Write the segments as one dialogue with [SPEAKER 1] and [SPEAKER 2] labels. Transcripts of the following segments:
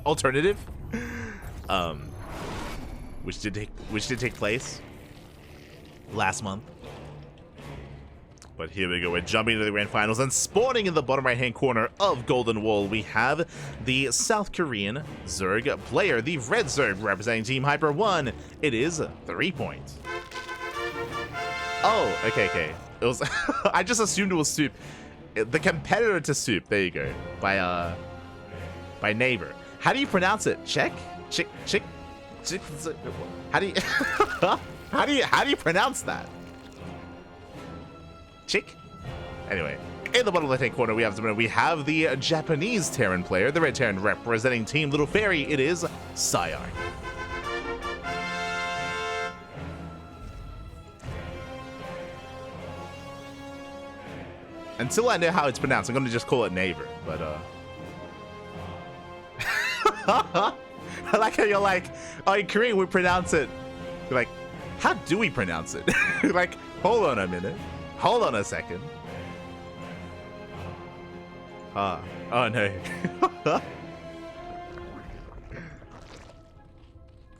[SPEAKER 1] alternative, which did take place last month. But here we go, we're jumping into the grand finals, and spawning in the bottom right hand corner of Golden Wall, we have the South Korean Zerg player, the red Zerg representing Team Hyper 1. It is 3-point. Oh, okay. It was I just assumed it was Soup. The competitor to Soup, there you go. By Neighbor. How do you pronounce it? Chick? How do you how do you pronounce that? Chick? Anyway, in the bottom left-hand corner, we have the Japanese Terran player, the red Terran representing Team Little Fairy. It is PSiArc. Until I know how it's pronounced, I'm gonna just call it Neighbor. But I like how you're like, oh, in Korean we pronounce it. You're like, how do we pronounce it? Like, hold on a minute. Hold on a second. Oh no.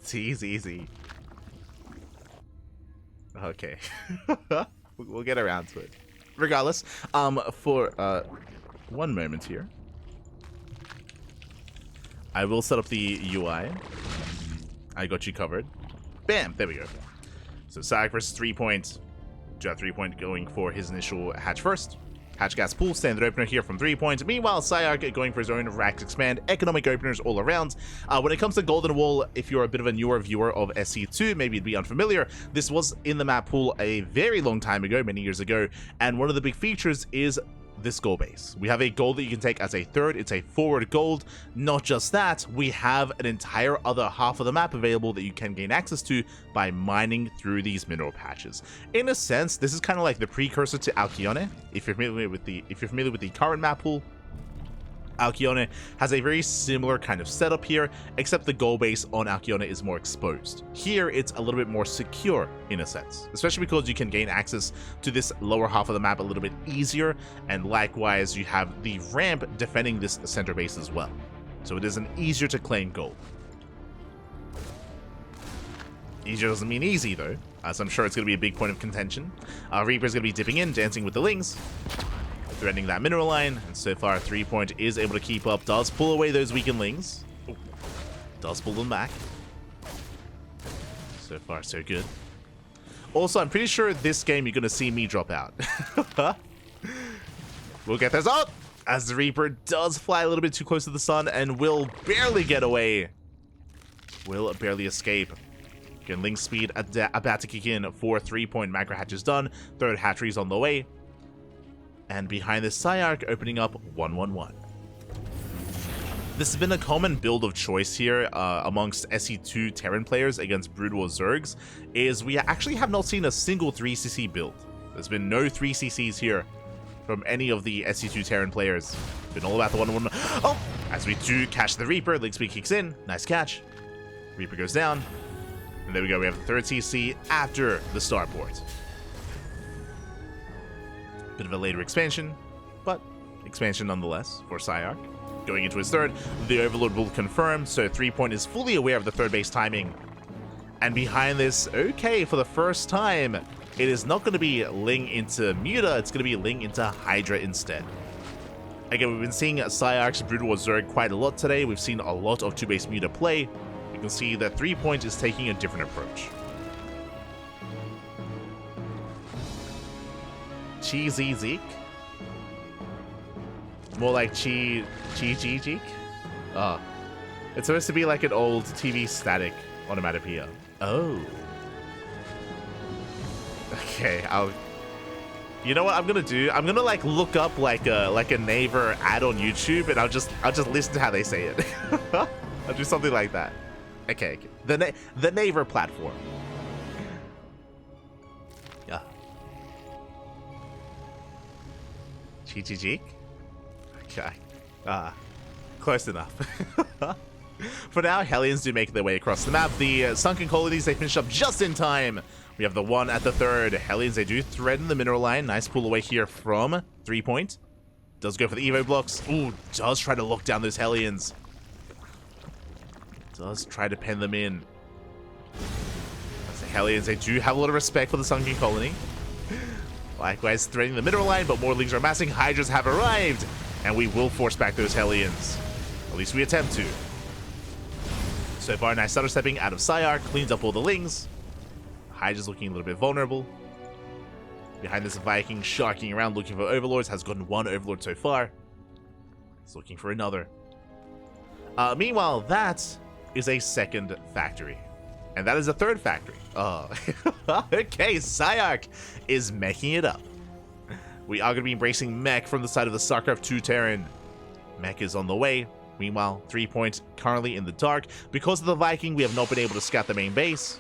[SPEAKER 1] It's easy. Okay. We'll get around to it. Regardless, for one moment here, I will set up the UI. I got you covered. Bam! There we go. So PSiArc versus 3-point. 3-point going for his initial hatch first. Hatch gas pool, standard opener here from 3-point. Meanwhile, PSiArc going for his own racks expand, economic openers all around. When it comes to Golden Wall, if you're a bit of a newer viewer of SC2, maybe you'd be unfamiliar. This was in the map pool a very long time ago, many years ago, and one of the big features is this gold base. We have a gold that you can take as a third. It's a forward gold. Not just that, we have an entire other half of the map available that you can gain access to by mining through these mineral patches. In a sense, this is kind of like the precursor to Alcyone. If you're familiar with the current map pool, Alcyone has a very similar kind of setup here, except the gold base on Alcyone is more exposed. Here, it's a little bit more secure in a sense, especially because you can gain access to this lower half of the map a little bit easier, and likewise, you have the ramp defending this center base as well. So it is an easier to claim gold. Easier doesn't mean easy though, as I'm sure it's going to be a big point of contention. Reaper's going to be dipping in, dancing with the Lings, threatening that mineral line, and so far 3-point is able to keep up, does pull away those weakened Lings. Ooh. Does pull them back. So far so good. Also, I'm pretty sure this game you're going to see me drop out. We'll get this up as the Reaper does fly a little bit too close to the sun and will barely get away. Will barely escape. Again, Ling speed about to kick in for 3-point. Macro hatch is done. Third hatchery's on the way. And behind this, PSiArc opening up 1-1-1. This has been a common build of choice here amongst SC2 Terran players against Brood War Zergs, is we actually have not seen a single 3cc build. There's been no 3cc's here from any of the SC2 Terran players. It's been all about the 1-1-1. Oh! As we do catch the Reaper, Ling speed kicks in. Nice catch. Reaper goes down. And there we go, we have the third CC after the starport. Bit of a later expansion, but expansion nonetheless for PSiArc. Going into his third, the Overlord will confirm, so 3-point is fully aware of the third base timing. And behind this, okay, for the first time, it is not going to be Ling into Muta, it's going to be Ling into Hydra instead. Again, we've been seeing PSiArc's Brood War Zerg quite a lot today. We've seen a lot of 2-base Muta play. You can see that 3-point is taking a different approach. Cheesy Zeke? More like Cheesy Zeke? Oh. It's supposed to be like an old TV static onomatopoeia. Oh. Okay, you know what I'm gonna do? I'm gonna like look up like a neighbor ad on YouTube, and I'll just listen to how they say it. I'll do something like that. Okay. The neighbor platform. Yeah. Cheek? Okay. Close enough. For now, Hellions do make their way across the map. The sunken colonies, they finish up just in time. We have the one at the third. Hellions, they do threaten the mineral line. Nice pull away here from 3-point. Does go for the Evo blocks. Ooh, does try to lock down those Hellions. does try to pen them in. As the Hellions, they do have a lot of respect for the Sunken Colony. Likewise, threatening the mineral line, but more leagues are amassing. Hydras have arrived, and we will force back those Hellions. At least we attempt to. So far, nice stutter stepping out of PSiArc, cleans up all the lings. Hydra's looking a little bit vulnerable. Behind this, Viking sharking around looking for overlords, has gotten one overlord so far. He's looking for another. Meanwhile, that is a second factory. And that is a third factory. Oh, okay, PSiArc is meching it up. We are going to be embracing mech from the side of the StarCraft 2 Terran. Mech is on the way. Meanwhile, 3-point currently in the dark. Because of the Viking, we have not been able to scout the main base.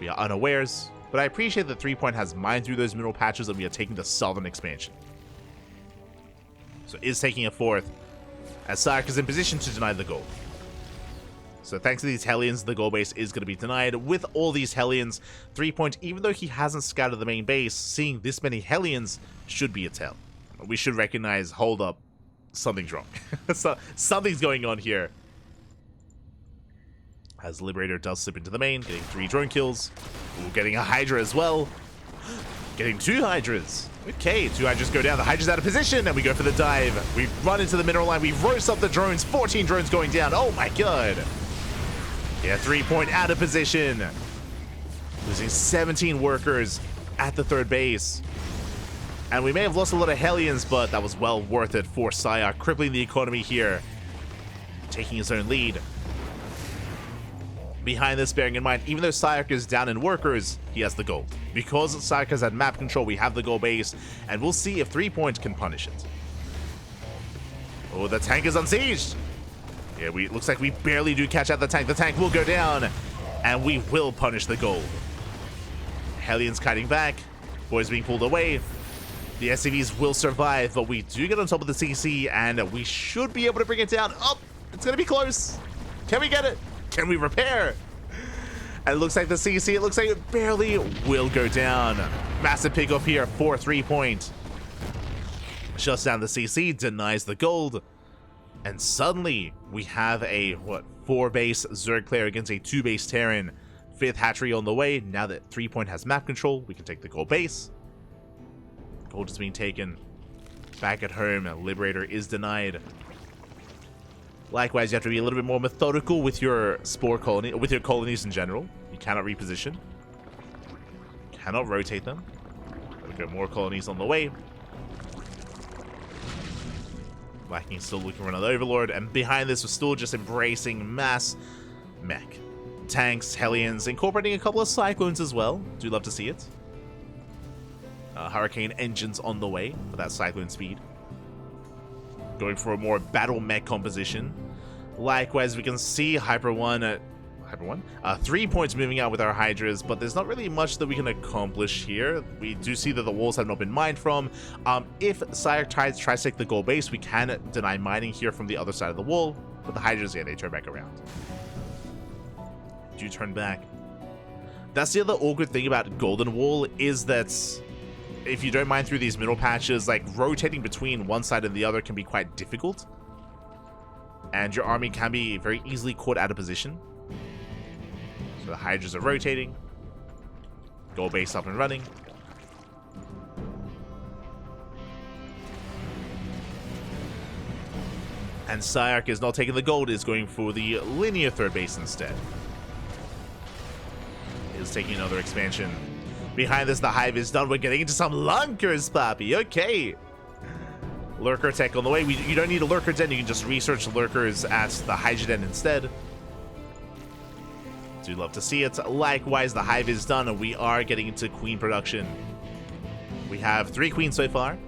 [SPEAKER 1] We are unawares. But I appreciate that 3-point has mined through those mineral patches and we are taking the southern expansion. So is taking a fourth, as PSiArc is in position to deny the goal. So thanks to these Hellions, the goal base is going to be denied. With all these Hellions, 3-point, even though he hasn't scouted the main base, seeing this many Hellions should be a tell. We should recognize, hold up, something's wrong. So, something's going on here. As Liberator does slip into the main, getting 3 drone kills. Ooh, getting a Hydra as well. Getting 2 Hydras. Okay, 2 Hydras go down. The Hydra's out of position, and we go for the dive. We run into the mineral line. We roast up the drones. 14 drones going down. Oh my god. Yeah, 3-point out of position. Losing 17 workers at the third base. And we may have lost a lot of Hellions, but that was well worth it for PSiArc, crippling the economy here. Taking his own lead. Behind this, bearing in mind, even though PSiArc is down in workers, he has the gold. Because PSiArc has had map control, we have the gold base, and we'll see if 3-point can punish it. Oh, the tank is unsieged. Yeah, looks like we barely do catch out the tank. The tank will go down, and we will punish the gold. Hellions kiting back. Boys being pulled away. The SCVs will survive, but we do get on top of the CC, and we should be able to bring it down. Oh, it's going to be close. Can we get it? Can we repair? And it looks like the CC, it looks like it barely will go down. Massive pickoff here for 3-point. Shuts down the CC, denies the gold. And suddenly, we have a, 4-base Zerg player against a 2-base Terran. 5th hatchery on the way. Now that 3-point has map control, we can take the gold base. Gold is being taken. Back at home, Liberator is denied. Likewise, you have to be a little bit more methodical with your spore colony, with your colonies in general. You cannot reposition. Cannot rotate them. We've got more colonies on the way. Viking still looking for another Overlord, and behind this, we're still just embracing mass mech. Tanks, Hellions, incorporating a couple of Cyclones as well. Do love to see it. Hurricane engines on the way for that Cyclone speed. Going for a more battle mech composition. Likewise, we can see Hyper 3-points moving out with our Hydras, but there's not really much that we can accomplish here. We do see that the walls have not been mined from. If PSiArc tries to take the gold base, we can deny mining here from the other side of the wall, but the Hydras, yeah, they turn back around. Do turn back. That's the other awkward thing about Golden Wall, is that if you don't mine through these middle patches, like rotating between one side and the other can be quite difficult. And your army can be very easily caught out of position. So the Hydras are rotating. Gold base up and running. And PSiArc is not taking the gold, is going for the linear third base instead. Is taking another expansion. Behind this, the hive is done. We're getting into some lunkers, Poppy. Okay. Lurker tech on the way. You don't need a lurker den. You can just research lurkers at the Hydra den instead. Do love to see it. Likewise, the hive is done, and we are getting into queen production. We have 3 queens so far.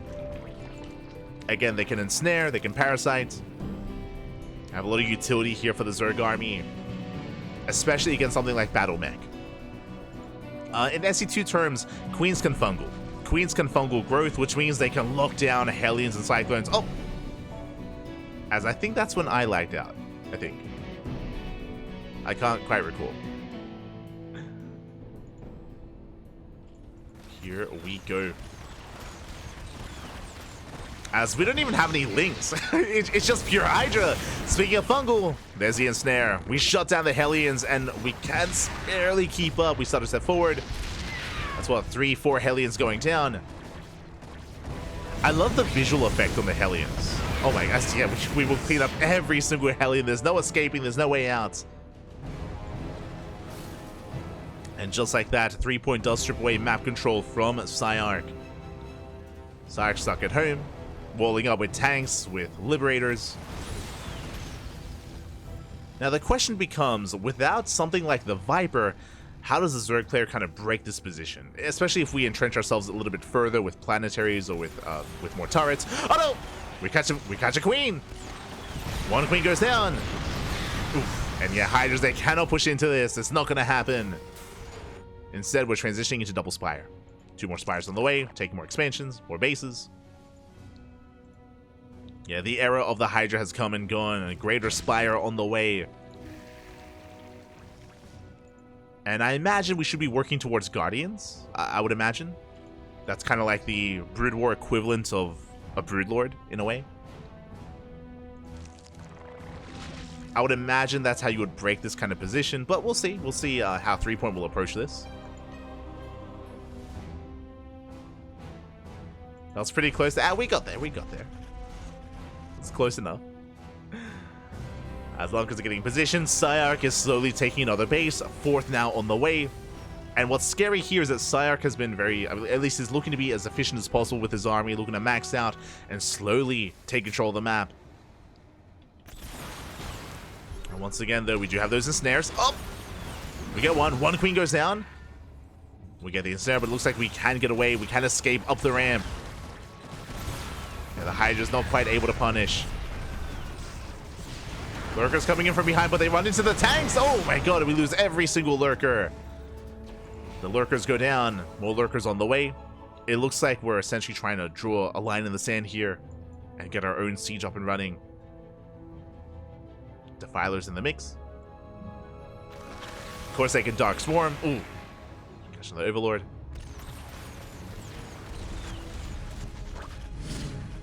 [SPEAKER 1] Again, they can ensnare. They can parasite. Have a lot of utility here for the Zerg army, especially against something like Battle Mech. In SC2 terms, queens can fungal. Queens can fungal growth, which means they can lock down Hellions and Cyclones. Oh! As I think that's when I lagged out. I think. I can't quite recall. Here we go. as we don't even have any links. It's just pure Hydra. Speaking of fungal, there's the ensnare. We shut down the Hellions, and we can barely keep up. We start to step forward. That's what, 3-4 Hellions going down. I love the visual effect on the Hellions. Oh my gosh, yeah, we will clean up every single Hellion. There's no escaping, there's no way out. And just like that, 3-point does strip away map control from PSiArc. PSiArc stuck at home, walling up with tanks, with Liberators. Now the question becomes, without something like the Viper, how does the Zerg player kind of break this position? Especially if we entrench ourselves a little bit further with planetaries or with more turrets. Oh no! We catch a queen! One queen goes down! Oof. And yeah, Hydras, they cannot push into this. It's not gonna happen. Instead, we're transitioning into double spire. 2 more spires on the way, take more expansions, more bases. Yeah, the era of the Hydra has come and gone, and a greater spire on the way. And I imagine we should be working towards Guardians, I would imagine. That's kind of like the Brood War equivalent of a Broodlord, in a way. I would imagine that's how you would break this kind of position, but we'll see. We'll see how 3-point will approach this. That was pretty close. We got there. We got there. It's close enough. As long as they're getting positioned, PSiArc is slowly taking another base. 4th now on the way. And what's scary here is that PSiArc has been at least is looking to be as efficient as possible with his army, looking to max out and slowly take control of the map. And once again, though, we do have those ensnares. Oh! We get one. One queen goes down. We get the ensnare, but it looks like we can get away. We can escape up the ramp. Yeah, the Hydra's not quite able to punish. Lurkers coming in from behind, but they run into the tanks. Oh my god, we lose every single lurker. The lurkers go down. More lurkers on the way. It looks like we're essentially trying to draw a line in the sand here and get our own siege up and running. Defilers in the mix. Of course, they can Dark Swarm. Ooh. Catching the Overlord.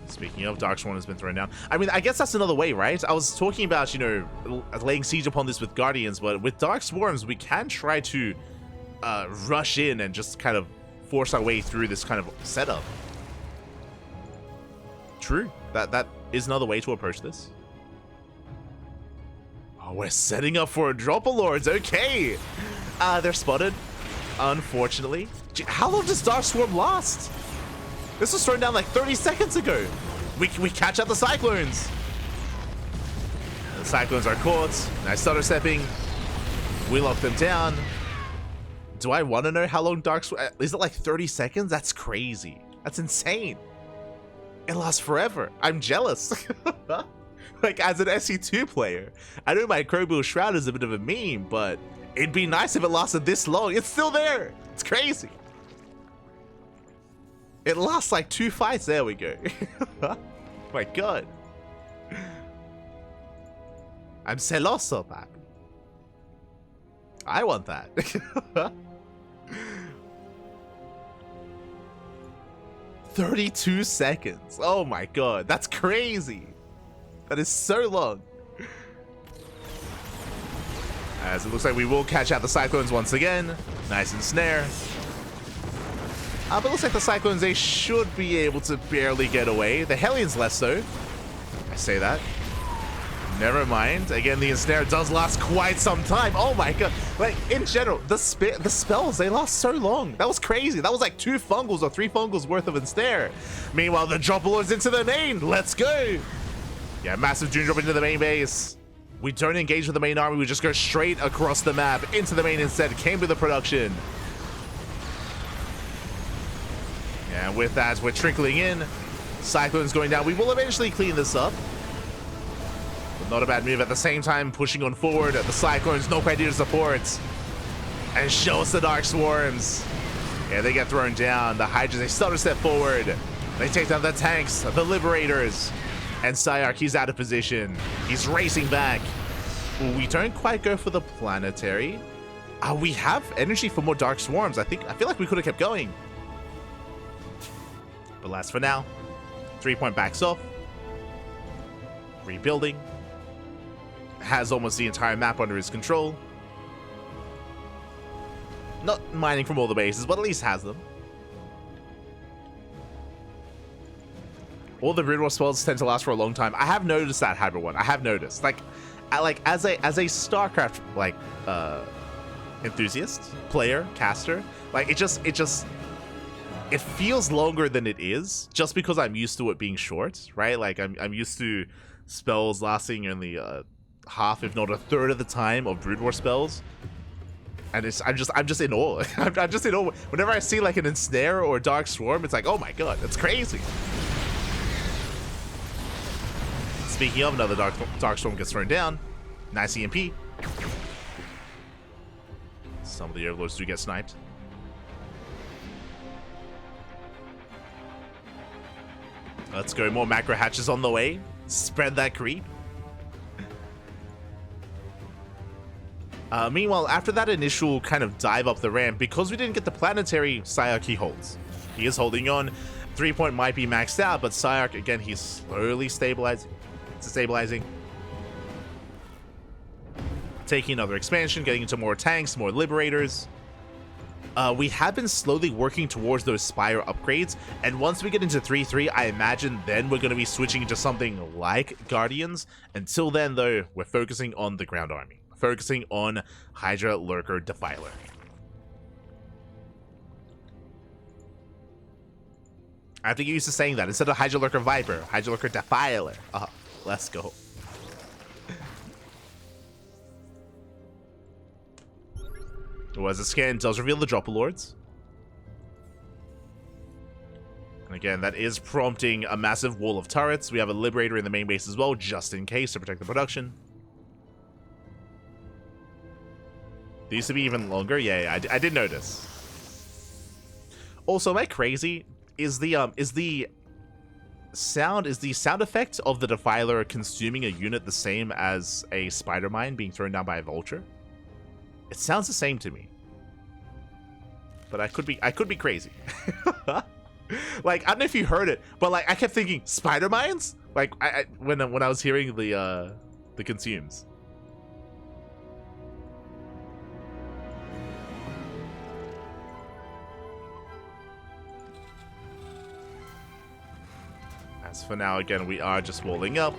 [SPEAKER 1] Speaking of, Dark Swarm has been thrown down. I mean, I guess that's another way, right? I was talking about, you know, laying siege upon this with Guardians, but with Dark Swarms, we can try to rush in and just kind of force our way through this kind of setup. True. That is another way to approach this. Oh, we're setting up for a Dropalords. Okay. They're spotted, unfortunately. Gee, how long does Dark Swarm last? This was thrown down like 30 seconds ago. We catch out the Cyclones. The Cyclones are caught. Nice stutter stepping. We lock them down. Do I want to know how long Dark Swarm... Is it like 30 seconds? That's crazy. That's insane. It lasts forever. I'm jealous. Like, as an SC2 player, I know my Microbial Shroud is a bit of a meme, but it'd be nice if it lasted this long. It's still there. It's crazy. It lasts like 2 fights. There we go. My god. I'm celoso, papi. I want that. 32 seconds. Oh my god. That's crazy. That is so long. As it looks like we will catch out the Cyclones once again. Nice and snare. But it looks like the Cyclones, they should be able to barely get away. The Hellions less so. I say that. Never mind. Again, the ensnare does last quite some time. Oh my god. Like, in general, the spells, they last so long. That was crazy. That was like 2 fungals or 3 fungals worth of ensnare. Meanwhile, the Dropalords into the main. Let's go. Yeah, massive Dune Drop into the main base. We don't engage with the main army. We just go straight across the map into the main instead. Came to the production. And with that, we're trickling in. Cyclones going down. We will eventually clean this up. But not a bad move at the same time, pushing on forward. The Cyclones, no quite here to support. And show us the Dark Swarms. Yeah, they get thrown down. The Hydras, they stutter step forward. They take down the tanks, the Liberators. And PSiArc, he's out of position. He's racing back. We don't quite go for the planetary. We have energy for more Dark Swarms. I feel like we could have kept going. But last for now, 3-point backs off. Rebuilding. Has almost the entire map under his control. Not mining from all the bases, but at least has them. All the Brood War spells tend to last for a long time. I have noticed that, Hyper One. I have noticed. Like as a StarCraft enthusiast, player, caster, like it feels longer than it is, just because I'm used to it being short, right? Like I'm used to spells lasting only half, if not a third of the time of Brood War spells. And I'm just in awe. I'm just in awe. Whenever I see like an Ensnare or a Dark Swarm, it's like, oh my god, that's crazy. Speaking of, another Dark Storm gets thrown down. Nice EMP. Some of the Overlords do get sniped. Let's go. More macro hatches on the way. Spread that creep. Meanwhile, after that initial kind of dive up the ramp, because we didn't get the planetary, PSiArc he holds. He is holding on. 3-point might be maxed out, but PSiArc, again, he's slowly stabilizing. Taking another expansion, getting into more tanks, more liberators. We have been slowly working towards those Spire upgrades, and once we get into 3-3, I imagine then we're going to be switching into something like Guardians. Until then, though, we're focusing on the ground army. Focusing on Hydra, Lurker, Defiler. I have to get used to saying that. Instead of Hydra, Lurker, Viper, Hydra, Lurker, Defiler. Let's go. As a scan does reveal the Dropper Lords. And again, that is prompting a massive wall of turrets. We have a Liberator in the main base as well, just in case, to protect the production. They used to be even longer. Yeah, I did notice. Also, am I crazy? Is the sound effect of the Defiler consuming a unit the same as a Spider Mine being thrown down by a Vulture? It sounds the same to me, but I could be crazy. Like, I don't know if you heard it, but like I kept thinking Spider Mines. Like when I was hearing the consumes. As for now, again, we are just walling up.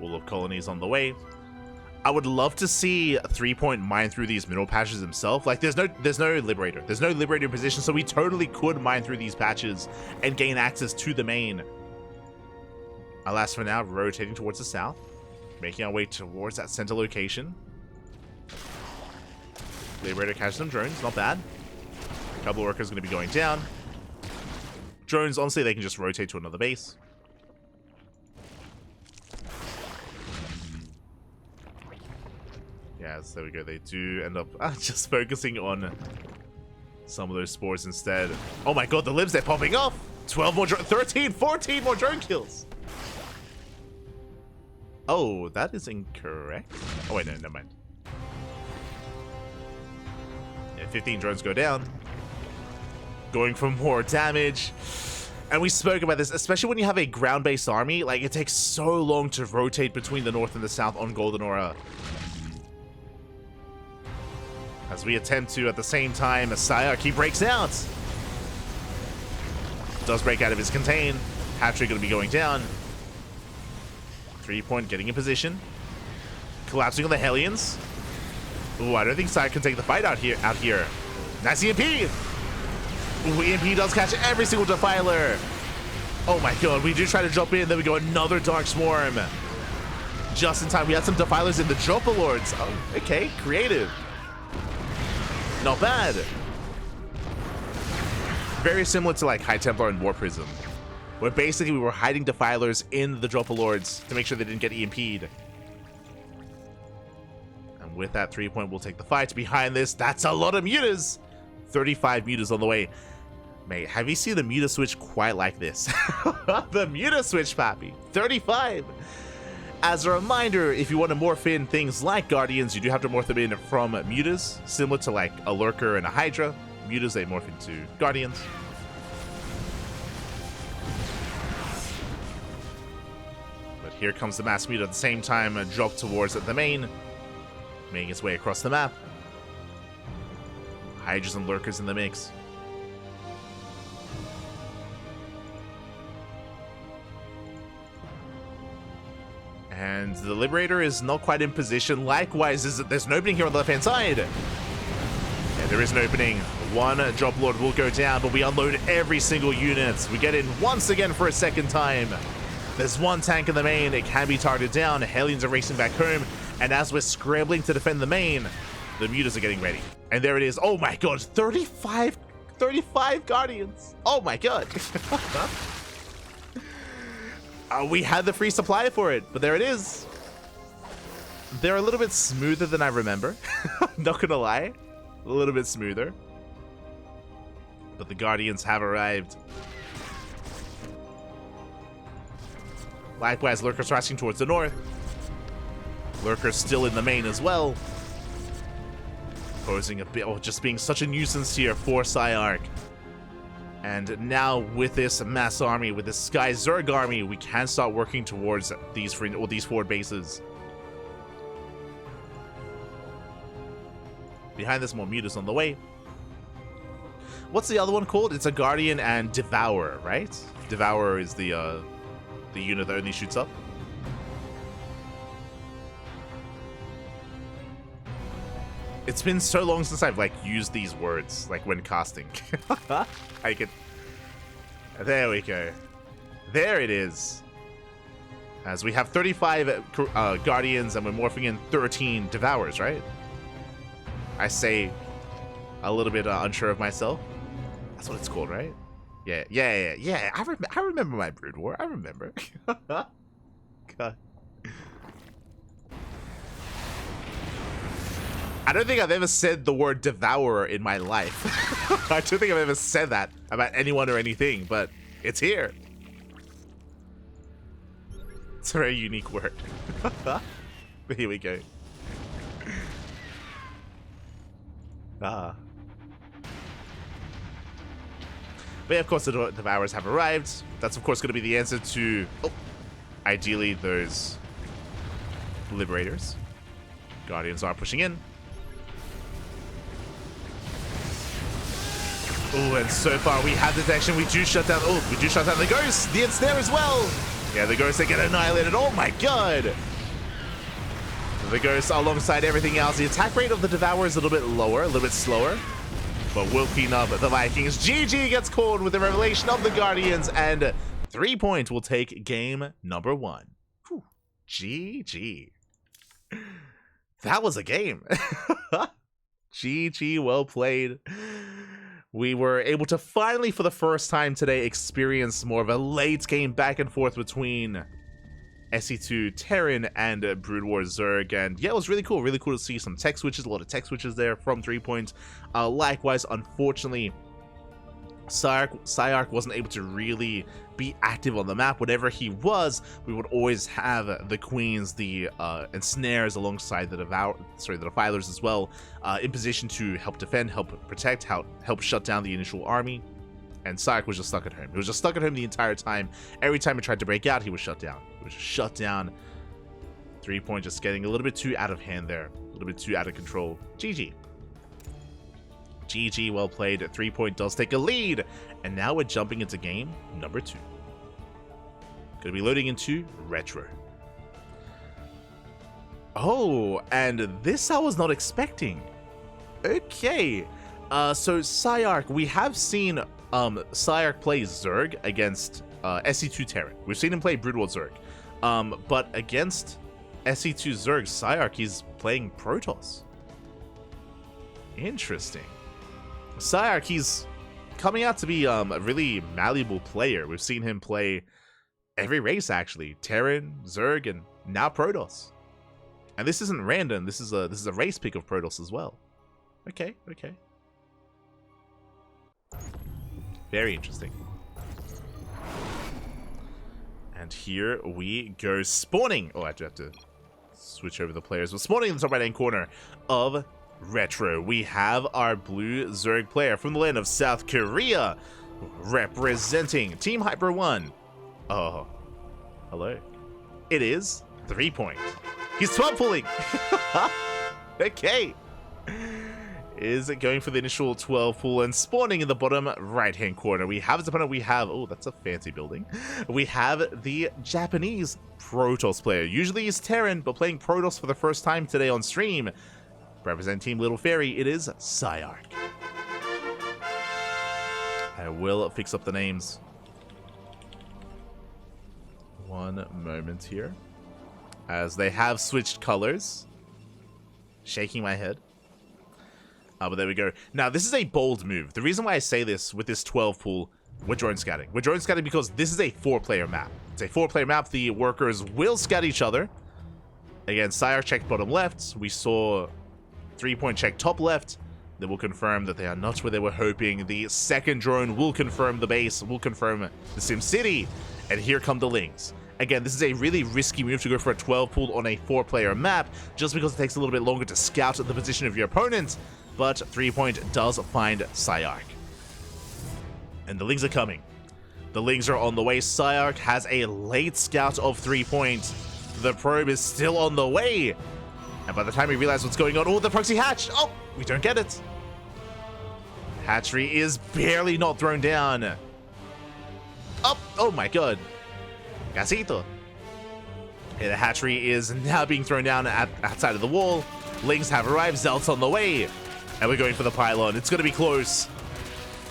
[SPEAKER 1] Wall of colonies on the way. I would love to see 3-point mine through these mineral patches himself. Like, there's no Liberator. There's no Liberator in position, so we totally could mine through these patches and gain access to the main. Alas, for now, rotating towards the south. Making our way towards that center location. Liberator catches some drones, not bad. A couple of workers going to be going down. Drones, honestly, they can just rotate to another base. Yes, there we go. They do end up just focusing on some of those spores instead. Oh my god, the libs, they're popping off! 12 more, 13, 14 more drone kills! Oh, that is incorrect. Oh wait, no, never mind. Yeah, 15 drones go down. Going for more damage. And we spoke about this, especially when you have a ground-based army. Like, it takes so long to rotate between the north and the south on Golden Aura. As we attempt to, at the same time, as PSiArc, he breaks out. Does break out of his contain. Hatchery going to be going down. 3-point getting in position. Collapsing on the Hellions. Ooh, I don't think PSiArc can take the fight out here. Nice EMP! Ooh, EMP does catch every single Defiler. Oh my god, we do try to jump in, then we go another Dark Swarm. Just in time, we had some Defilers in the Dropper Lords. Oh, okay, creative. Not bad. Very similar to like High Templar and War Prism, where basically we were hiding Defilers in the Dropper Lords to make sure they didn't get EMP'd. And with that 3-point, we'll take the fight. Behind this, that's a lot of mutas. 35 mutas on the way. Mate, have you seen the muta switch quite like this? The muta switch, pappy. 35. As a reminder, if you want to morph in things like Guardians, you do have to morph them in from mutas, similar to like a Lurker and a Hydra. Mutas, they morph into Guardians. here comes the mass meter at the same time, drop towards the main, making its way across the map. Hydras and lurkers in the mix. And the Liberator is not quite in position. Likewise, there's an opening here on the left-hand side. Yeah, there is an opening. One Drop Lord will go down, but we unload every single unit. We get in once again for a second time. There's one tank in the main. It can be targeted down. Hellions are racing back home. And as we're scrambling to defend the main, the mutas are getting ready. And there it is. Oh my god, 35 Guardians. Oh my god. We had the free supply for it, but there it is. They're a little bit smoother than I remember. Not gonna lie. A little bit smoother. But the Guardians have arrived. Likewise, Lurkers rushing towards the north. Lurkers still in the main as well. Posing a bit, just being such a nuisance here for PSiArc. And now with this mass army, with this Sky Zerg army, we can start working towards these forward bases. Behind this, more mutas on the way. What's the other one called? It's a Guardian and Devourer, right? Devourer is the unit that only shoots up. It's been so long since I've used these words when casting. I could. There we go. There it is. As we have 35 Guardians and we're morphing in 13 Devourers, right? I say a little bit unsure of myself. That's what it's called, right? Yeah. I remember my Brood War. I remember. God. I don't think I've ever said the word Devourer in my life. I don't think I've ever said that about anyone or anything, but it's here. It's a very unique word. But here we go. But yeah, of course, the Devourers have arrived. That's, of course, going to be the answer to, ideally, those Liberators. Guardians are pushing in. Oh, and so far we have detection. We do shut down. Oh, we do shut down the Ghost. The Ensnare as well. Yeah, the Ghosts, they get annihilated. Oh my god. The Ghosts alongside everything else. The attack rate of the Devourer is a little bit lower, a little bit slower. But we'll clean up the Vikings. GG gets called with the revelation of the Guardians. And 3-point will take game number 1. Whew. GG. That was a game. GG, well played. We were able to finally, for the first time today, experience more of a late game back and forth between SE2 Terran and Brood War Zerg. And yeah, it was really cool to see some tech switches, a lot of tech switches there from 3-point. Likewise, unfortunately, PSiArc wasn't able to really be active on the map. Whenever he was, we would always have the Queens, the Ensnares alongside the Defilers as well, in position to help defend, help protect, help shut down the initial army. And PSiArc was just stuck at home. He was just stuck at home the entire time. Every time he tried to break out, he was shut down. He was just shut down. 3-point just getting a little bit too out of hand there. A little bit too out of control. GG. GG, well played. 3-point does take a lead. And now we're jumping into game number 2. Gonna be loading into Retro. Oh, and this I was not expecting. Okay. So PSiArc, we have seen PSiArc play Zerg against SE2 Terran. We've seen him play Brood War Zerg. But against SE2 Zerg, PSiArc, he's playing Protoss. Interesting. PSiArc, he's coming out to be a really malleable player. We've seen him play every race, actually. Terran, Zerg, and now Protoss. And this isn't random. This is a race pick of Protoss as well. Okay. Very interesting. And here we go. Spawning. Oh, I do have to switch over the players. We're spawning in the top right-hand corner of Retro. We have our blue Zerg player from the land of South Korea, representing Team Hyper 1. Oh, hello. It is 3-point. He's 12 pulling. Okay. Is going for the initial 12 pull and spawning in the bottom right-hand corner. We have his opponent. We have, oh, that's a fancy building. We have the Japanese Protoss player. Usually he's Terran, but playing Protoss for the first time today on stream. Represent Team Little Fairy, it is PSiArc. I will fix up the names. One moment here. As they have switched colors. Shaking my head. But there we go. Now, this is a bold move. The reason why I say this with this 12 pool, we're drone scouting. We're drone scouting because this is a 4-player map. It's a 4-player map. The workers will scout each other. Again, PSiArc checked bottom left. We saw 3-point check top left. They will confirm that they are not where they were hoping. The second drone will confirm the base, will confirm the Sim City. And here come the Lings. Again, this is a really risky move to go for a 12 pool on a 4-player map, just because it takes a little bit longer to scout the position of your opponent. But 3-point does find PSiArc. And the Lings are coming. The Lings are on the way. PSiArc has a late scout of 3-point. The probe is still on the way. And by the time we realize what's going on, oh, the proxy hatch. Oh, we don't get it. Hatchery is barely not thrown down. Oh my god. Gasito. Okay, the hatchery is now being thrown down outside of the wall. Lings have arrived. Zealot's on the way. And we're going for the pylon. It's going to be close.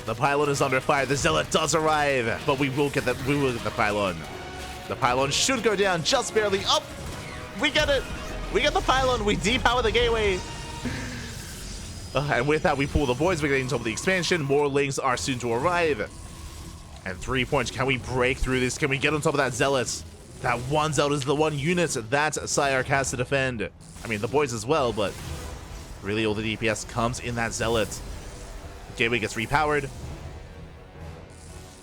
[SPEAKER 1] The pylon is under fire. The Zealot does arrive, but we will get the pylon. The pylon should go down just barely. Oh, we get it. We get the pylon. We depower the gateway. And with that, we pull the voids. We're getting top of the expansion. More Lings are soon to arrive. And 3-point. Can we break through this? Can we get on top of that Zealot? That one Zealot is the one unit that PSiArc has to defend. I mean, the boys as well, but really all the DPS comes in that Zealot. Gateway gets repowered.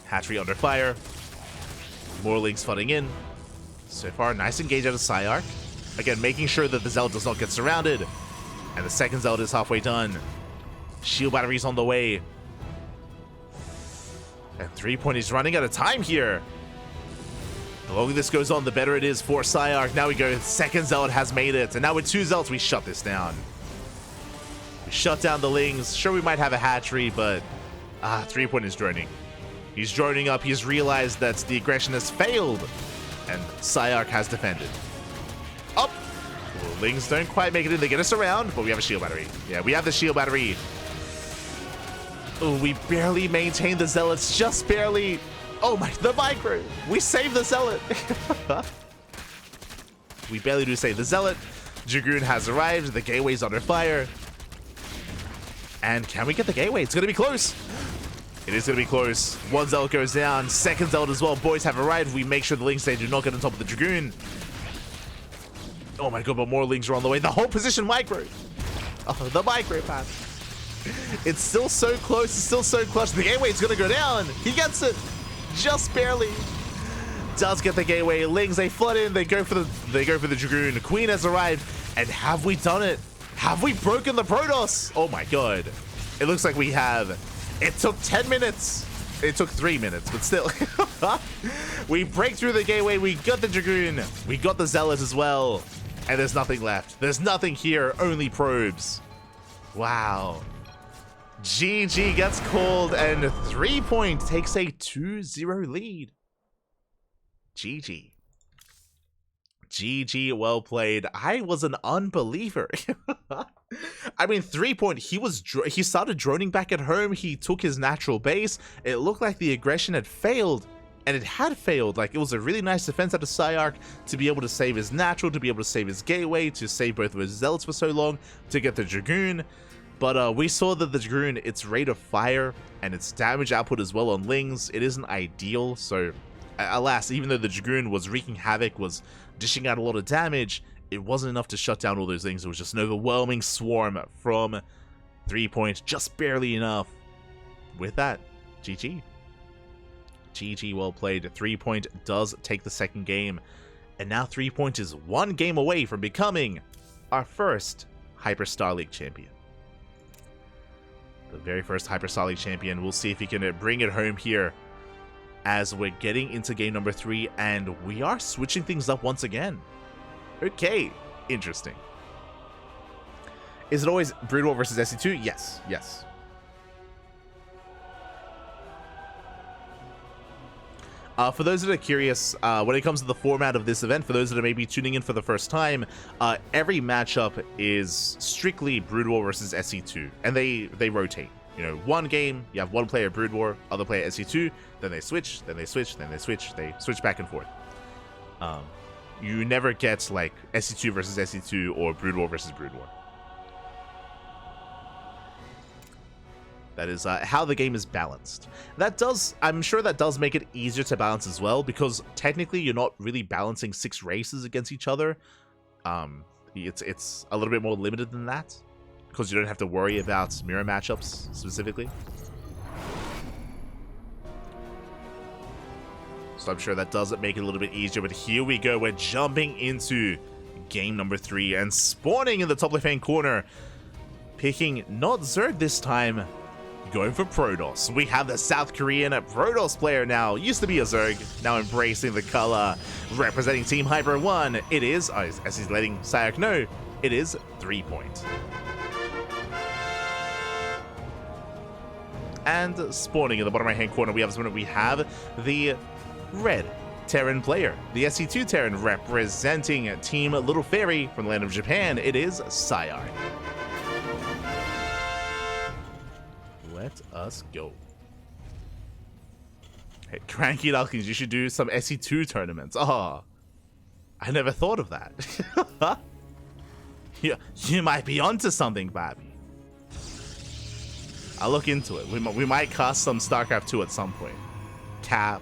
[SPEAKER 1] Hatchery under fire. More Lings flooding in. So far, nice engage out of PSiArc. Again, making sure that the Zealot does not get surrounded. And the second Zealot is halfway done. Shield batteries on the way. And 3-point is running out of time here. The longer this goes on, the better it is for PSiArc. Now we go, second Zealot has made it. And now with 2 Zealots, we shut this down. We shut down the Lings. Sure, we might have a hatchery, but 3-point is droning. He's droning up. He's realized that the aggression has failed. And PSiArc has defended. Up. Well, Lings don't quite make it in. They get us around, but we have a shield battery. Yeah, we have the shield battery. Oh, we barely maintain the Zealots. Just barely. Oh my, the micro. We saved the Zealot. We barely do save the Zealot. Dragoon has arrived. The gateway's under fire. And can we get the gateway? It's going to be close. It is going to be close. One Zealot goes down. Second Zealot as well. Boys have arrived. We make sure the Lings, they do not get on top of the Dragoon. Oh my god, but more Lings are on the way. The whole position micro. Oh, the micro path. It's still so close. It's still so clutch. The gateway's going to go down. He gets it. Just barely. Does get the gateway. Lings, they flood in. They go for the Dragoon. Queen has arrived. And have we done it? Have we broken the Protoss? Oh my god. It looks like we have. It took 10 minutes. It took 3 minutes, but still. We break through the gateway. We got the Dragoon. We got the Zealot as well. And there's nothing left. There's nothing here. Only probes. Wow. GG gets called, and 3-point takes a 2-0 lead. GG. GG, well played. I was an unbeliever. I mean, 3-point, he started droning back at home. He took his natural base. It looked like the aggression had failed, and it had failed. Like, it was a really nice defense out of PSiArc to be able to save his natural, to be able to save his gateway, to save both of his Zealots for so long, to get the Dragoon. But we saw that the Dragoon, its rate of fire and its damage output as well on Lings, it isn't ideal. So, alas, even though the Dragoon was wreaking havoc, was dishing out a lot of damage, it wasn't enough to shut down all those things. It was just an overwhelming swarm from 3-point, just barely enough. With that, GG. GG, well played. 3-point does take the second game, and now 3-point is one game away from becoming our first HyperStarLeague champion. The very first HyperStarLeague champion. We'll see if he can bring it home here as we're getting into game number 3, and we are switching things up once again. Okay, interesting. Is it always Brood War versus SC2? Yes, yes. For those that are curious, when it comes to the format of this event, for those that are maybe tuning in for the first time, every matchup is strictly Brood War versus SC2, and they rotate. You know, one game, you have one player Brood War, other player SC2, then they switch, then they switch, then they switch back and forth. You never get like SC2 versus SC2 or Brood War versus Brood War. That is how the game is balanced. I'm sure that does make it easier to balance as well, because technically you're not really balancing 6 races against each other. It's a little bit more limited than that, because you don't have to worry about mirror matchups specifically. So I'm sure that does make it a little bit easier, but here we go. We're jumping into game number 3 and spawning in the top left-hand corner, picking not Zerg this time, going for Protoss. We have the South Korean Protoss player now. Used to be a Zerg, now embracing the color. Representing Team Hyper 1, it is, as he's letting PSiArc know, it is threepoint. And spawning in the bottom right-hand corner, we have the red Terran player, the SC2 Terran, representing Team Little Fairy from the land of Japan. It is PSiArc. Let us go. Hey, CranKy Ducklings, you should do some SC2 tournaments. Oh, I never thought of that. You might be onto something, Bobby. I'll look into it. We might cast some StarCraft 2 at some point. Cap.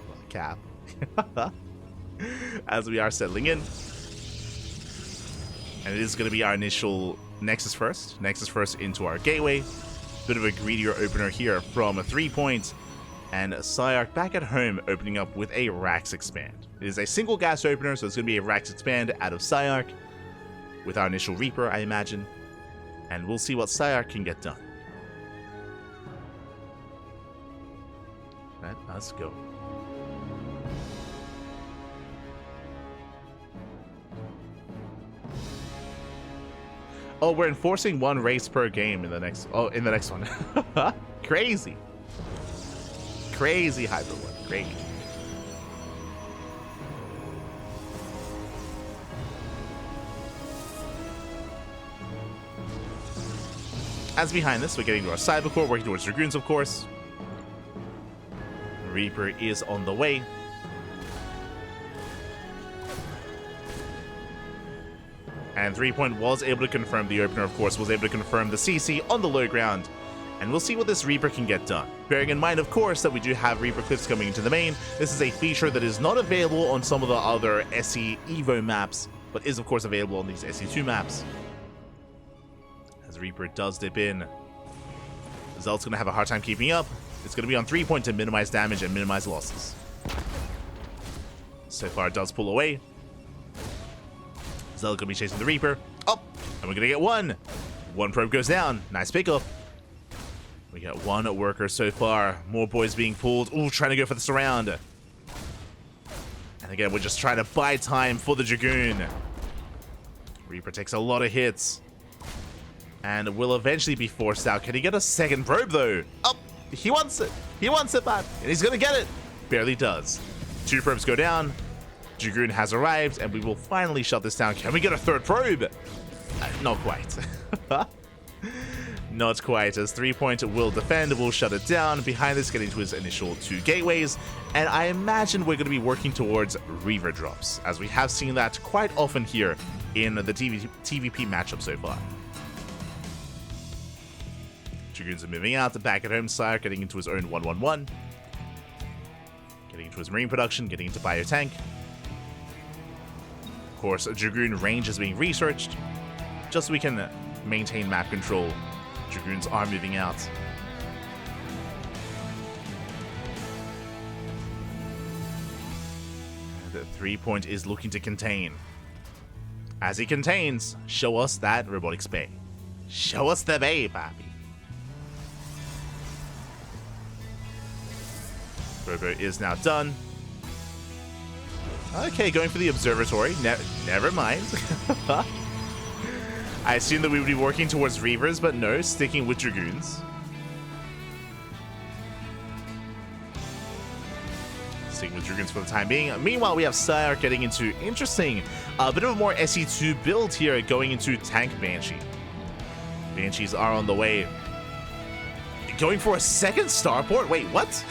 [SPEAKER 1] As we are settling in. And it is going to be our initial Nexus first into our gateway. Bit of a greedier opener here from a threepoint, and PSiArc back at home opening up with a Rax Expand. It is a single gas opener, so it's going to be a Rax Expand out of PSiArc with our initial Reaper, I imagine, and we'll see what PSiArc can get done. Let us go. Oh, we're enforcing 1 race per game in the next one. Crazy. Crazy Hyper 1. Great. As behind this, we're getting to our Cybercore, working towards Dragoons, of course. Reaper is on the way. And threepoint was able to confirm the opener, of course, was able to confirm the CC on the low ground. And we'll see what this Reaper can get done. Bearing in mind, of course, that we do have Reaper cliffs coming into the main. This is a feature that is not available on some of the other SC Evo maps, but is, of course, available on these SC2 maps. As Reaper does dip in, Zelt's going to have a hard time keeping up. It's going to be on threepoint to minimize damage and minimize losses. So far, it does pull away. Zell gonna be chasing the Reaper. Oh, and we're gonna get 1. 1 probe goes down. Nice pickup. We got 1 worker so far. More boys being pulled. Ooh, trying to go for the surround. And again, we're just trying to buy time for the Dragoon. Reaper takes a lot of hits. And will eventually be forced out. Can he get a second probe, though? Oh, he wants it. He wants it, man. And he's gonna get it. Barely does. 2 probes go down. Dragoon has arrived, and we will finally shut this down. Can we get a 3rd probe? Not quite. Not quite, as threepoint will defend, will shut it down. Behind this, getting to his initial 2 gateways, and I imagine we're going to be working towards Reaver drops, as we have seen that quite often here in the TVP matchup so far. Dragoons are moving out, back at home, PSiArc getting into his own 1-1-1. Getting into his marine production, getting into biotank. Of course, Dragoon range is being researched, just so we can maintain map control. Dragoons are moving out. The threepoint is looking to contain. As he contains, show us that robotics bay. Show us the bay, papi. Robo is now done. Okay, going for the observatory. Never mind. I assumed that we would be working towards Reavers, but no, sticking with Dragoons. Sticking with Dragoons for the time being. Meanwhile, we have PSiArc getting into interesting, a bit of a more SE2 build here, going into Tank Banshee. Banshees are on the way. Going for a second starport? Wait, what?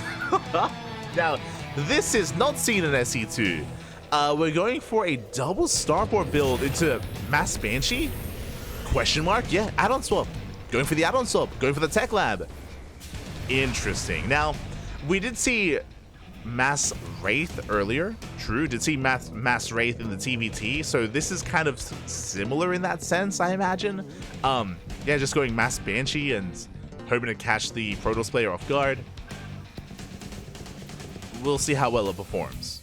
[SPEAKER 1] Now, this is not seen in SE2. We're going for a double starport build into Mass Banshee? Question mark? Yeah, add-on swap. Going for the add-on swap. Going for the tech lab. Interesting. Now, we did see Mass Wraith earlier. True, did see Mass Wraith in the TVT, so this is kind of similar in that sense, I imagine. Yeah, just going Mass Banshee and hoping to catch the Protoss player off guard. We'll see how well it performs.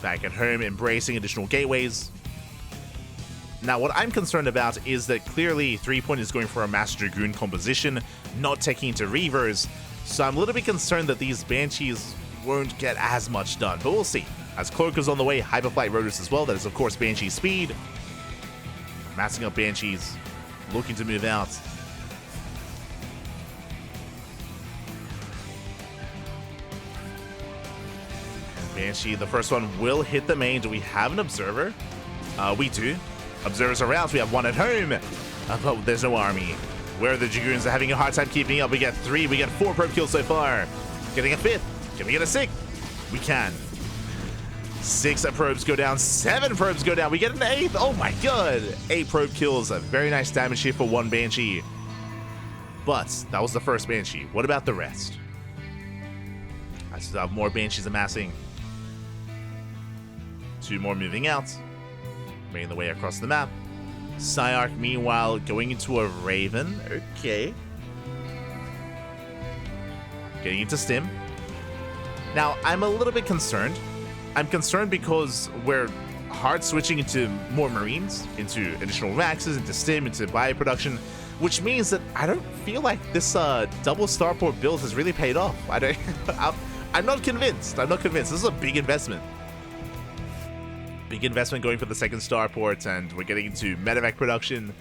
[SPEAKER 1] Back at home, embracing additional gateways. Now, what I'm concerned about is that clearly threepoint is going for a Mass Dragoon composition, not taking into Reavers, so I'm a little bit concerned that these Banshees won't get as much done, but we'll see. As Cloak is on the way, Hyperflight Rotors as well, that is of course Banshee speed. Massing up Banshees, looking to move out. Banshee, the first one will hit the main. Do we have an observer? We do. Observers around. We have one at home. But there's no army. Where the Dragoons are having a hard time keeping up. We get 3. We get 4 probe kills so far. Getting a 5th. Can we get a 6th? We can. 6 probes go down. 7 probes go down. We get an 8th. Oh my god. 8 probe kills. A very nice damage here for one Banshee. But that was the first Banshee. What about the rest? I still have more Banshees amassing. 2 more moving out. Making the way across the map. PSiArc, meanwhile, going into a Raven. Okay. Getting into Stim. Now, I'm a little bit concerned. I'm concerned because we're hard switching into more Marines, into additional Maxes, into Stim, into bioproduction, which means that I don't feel like this double starport build has really paid off. I'm not convinced. I'm not convinced. This is a big investment. Big investment going for the second starport, and we're getting into medevac production.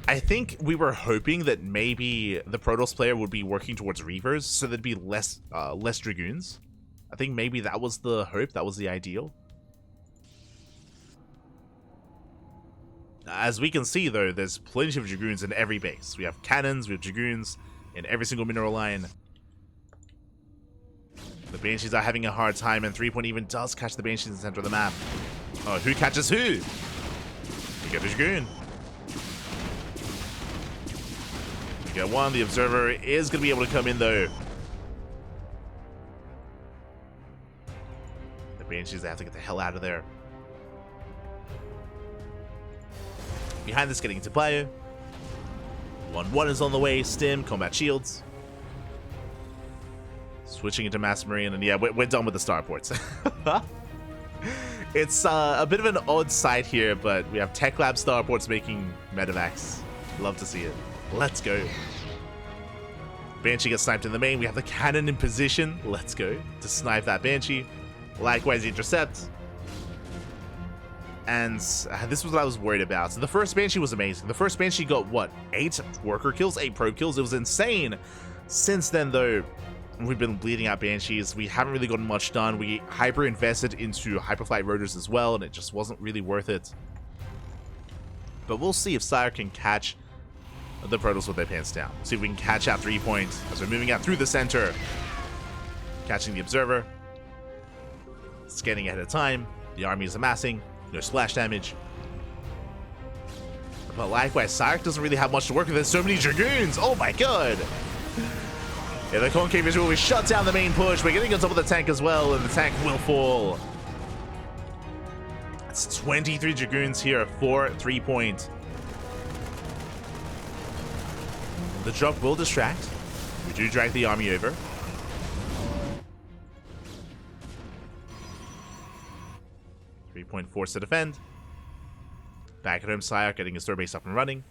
[SPEAKER 1] I think we were hoping that maybe the Protoss player would be working towards Reavers, so there'd be less Dragoons. I think maybe that was the hope, that was the ideal. As we can see, though, there's plenty of Dragoons in every base. We have cannons, we have Dragoons in every single mineral line. The Banshees are having a hard time, and threepoint even does catch the Banshees in the center of the map. Oh, who catches who? We get the Dragoon. We get 1. The Observer is going to be able to come in, though. The Banshees, they have to get the hell out of there. Behind this, getting into Bio. 1-1 is on the way. Stim, combat shields. Switching into Mass Marine, and yeah, we're done with the starports. It's a bit of an odd sight here, but we have Tech Lab starports making medevacs. Love to see it. Let's go. Banshee gets sniped in the main. We have the cannon in position. Let's go to snipe that Banshee. Likewise, intercept. And this was what I was worried about. So the first Banshee was amazing. The first Banshee got, what, 8 worker kills, 8 probe kills. It was insane. Since then, though, we've been bleeding out Banshees. We haven't really gotten much done. We hyper invested into Hyperflight Rotors as well, and it just wasn't really worth it. But we'll see if PSiArc can catch the Protoss with their pants down. See if we can catch out threepoint as we're moving out through the center. Catching the Observer. Scanning ahead of time. The army is amassing. No splash damage. But likewise, PSiArc doesn't really have much to work with. There's so many Dragoons. Oh my god. Yeah, the concave visual, we shut down the main push. We're getting on top of the tank as well, and the tank will fall. It's 23 Dragoons here for threepoint. The drop will distract. We do drag the army over. Threepoint forced to defend. Back at home, PSiArc getting his third base up and running.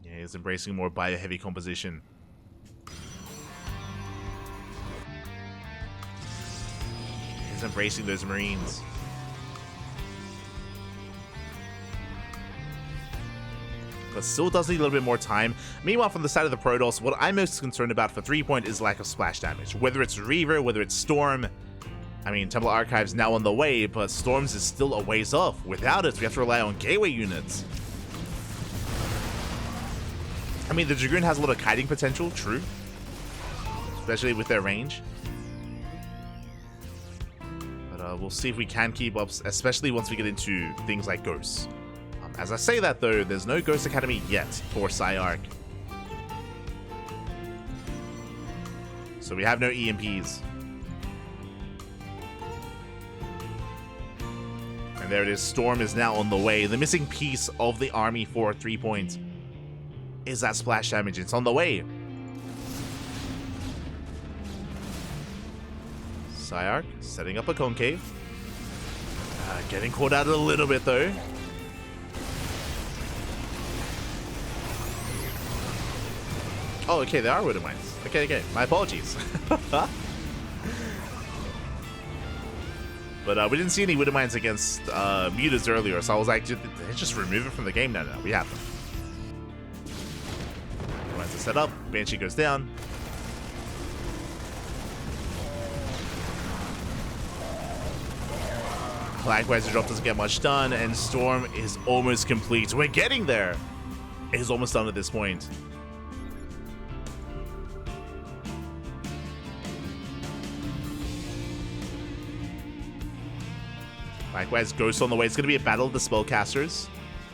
[SPEAKER 1] Yeah, He's embracing more bio-heavy composition. He's embracing those Marines. But still does need a little bit more time. Meanwhile, from the side of the Protoss, what I'm most concerned about for 3-point is lack of splash damage. Whether it's RvR, whether it's Storm. I mean, Temple Archive's now on the way, but Storms is still a ways off. Without it, we have to rely on gateway units. I mean, the Dragoon has a lot of kiting potential, true. Especially with their range. But we'll see if we can keep up, especially once we get into things like Ghosts. As I say that, though, there's no Ghost Academy yet for PSiArc. So we have no EMPs. And there it is. Storm is now on the way. The missing piece of the army for 3-point is that splash damage. It's on the way. PSiArc setting up a concave. Getting caught out a little bit, though. Oh, okay, there are Widow Mines. Okay, my apologies. But we didn't see any Widow Mines against Mutas earlier, so I was like, did they just remove it from the game? No, we have them. Widow Mines are set up, Banshee goes down. Likewise, the drop doesn't get much done, and Storm is almost complete. We're getting there. It is almost done at this point. Likewise, Ghost on the way. It's going to be a battle of the spellcasters.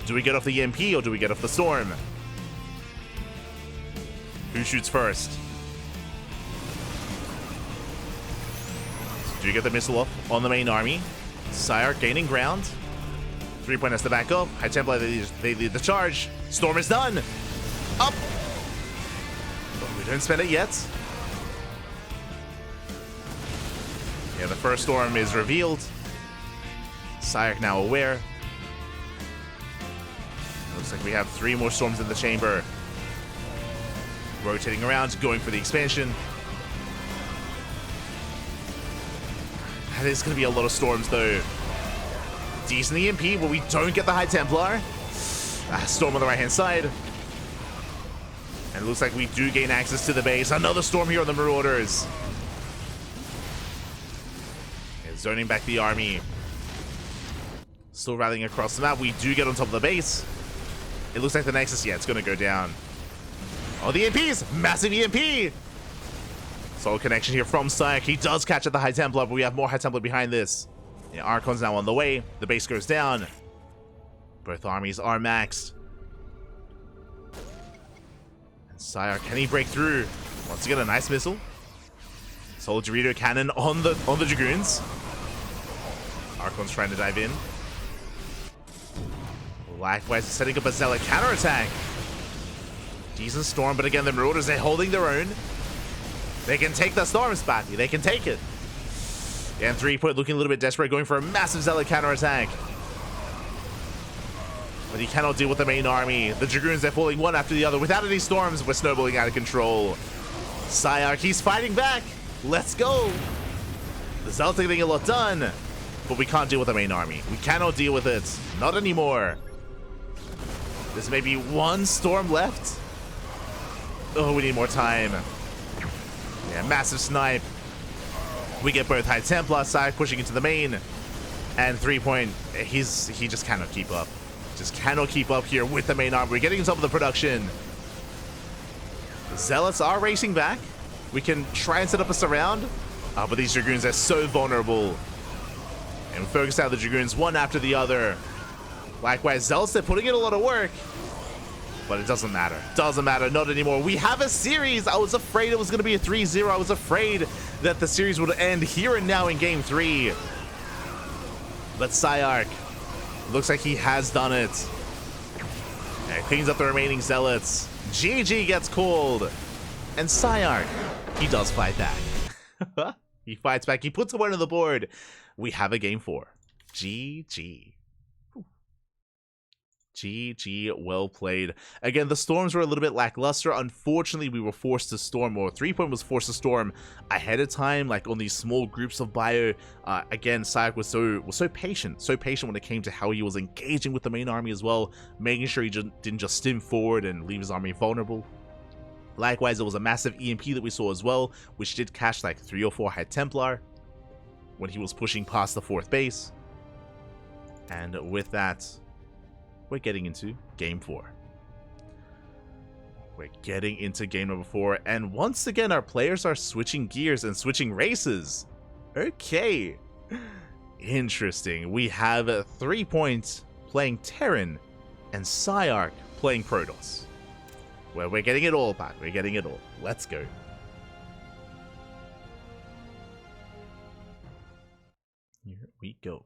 [SPEAKER 1] Do we get off the EMP or do we get off the Storm? Who shoots first? Do you get the missile off on the main army? PSiArc gaining ground. 3-point has to back up. High Templar, they lead the charge. Storm is done. Up. But we don't spend it yet. Yeah, the first Storm is revealed. PSiArc now aware. Looks like we have 3 more Storms in the chamber. Rotating around, going for the expansion. That is going to be a lot of Storms, though. Decent EMP, but we don't get the High Templar. Storm on the right-hand side. And it looks like we do gain access to the base. Another Storm here on the Marauders. And zoning back the army. Still rallying across the map. We do get on top of the base. It looks like the Nexus, yeah, it's going to go down. Oh, the EMPs! Massive EMP! Solid connection here from PSiArc. He does catch at the High Templar, but we have more High Templar behind this. Yeah, Archon's now on the way. The base goes down. Both armies are maxed. And PSiArc, can he break through? Once again, a nice missile. Solid Dorito cannon on the Dragoons. Archon's trying to dive in. Likewise, setting up a Zealot counterattack. Decent Storm, but again, the Marauders, they're holding their own. They can take the Storm, Spatty. They can take it. And 3-point looking a little bit desperate, going for a massive Zealot counterattack. But he cannot deal with the main army. The Dragoons, they're falling one after the other. Without any Storms, we're snowballing out of control. PSiArc, he's fighting back. Let's go. The Zealots are getting a lot done. But we can't deal with the main army. We cannot deal with it. Not anymore. There's maybe 1 Storm left. Oh, we need more time. Yeah, massive snipe. We get both High Templar side pushing into the main. And 3-point, he just cannot keep up. Just cannot keep up here with the main army. We're getting on top of the production. The Zealots are racing back. We can try and set up a surround. But these Dragoons are so vulnerable. And we focus out the Dragoons one after the other. Likewise, Zealots, they're putting in a lot of work. But it doesn't matter. Doesn't matter. Not anymore. We have a series. I was afraid it was going to be a 3-0. I was afraid that the series would end here and now in Game 3. But PSiArc, looks like he has done it. And cleans up the remaining Zealots. GG gets called. And PSiArc, he does fight back. He fights back. He puts a win on the board. We have a Game 4. GG. GG, well played. Again, the storms were a little bit lackluster. Unfortunately, we were forced to storm, or threepoint was forced to storm ahead of time, like on these small groups of bio. Again, PSiArc was so patient when it came to how he was engaging with the main army as well, making sure he didn't just stim forward and leave his army vulnerable. Likewise, there was a massive EMP that we saw as well, which did catch like 3 or 4 High Templar when he was pushing past the 4th base. And with that, we're getting into game 4. We're getting into game number 4, and once again our players are switching gears and switching races. Okay, interesting. We have threepoint playing Terran and PSiArc playing Protoss. Well, we're getting it all, Pat. We're getting it all. Let's go. Here we go.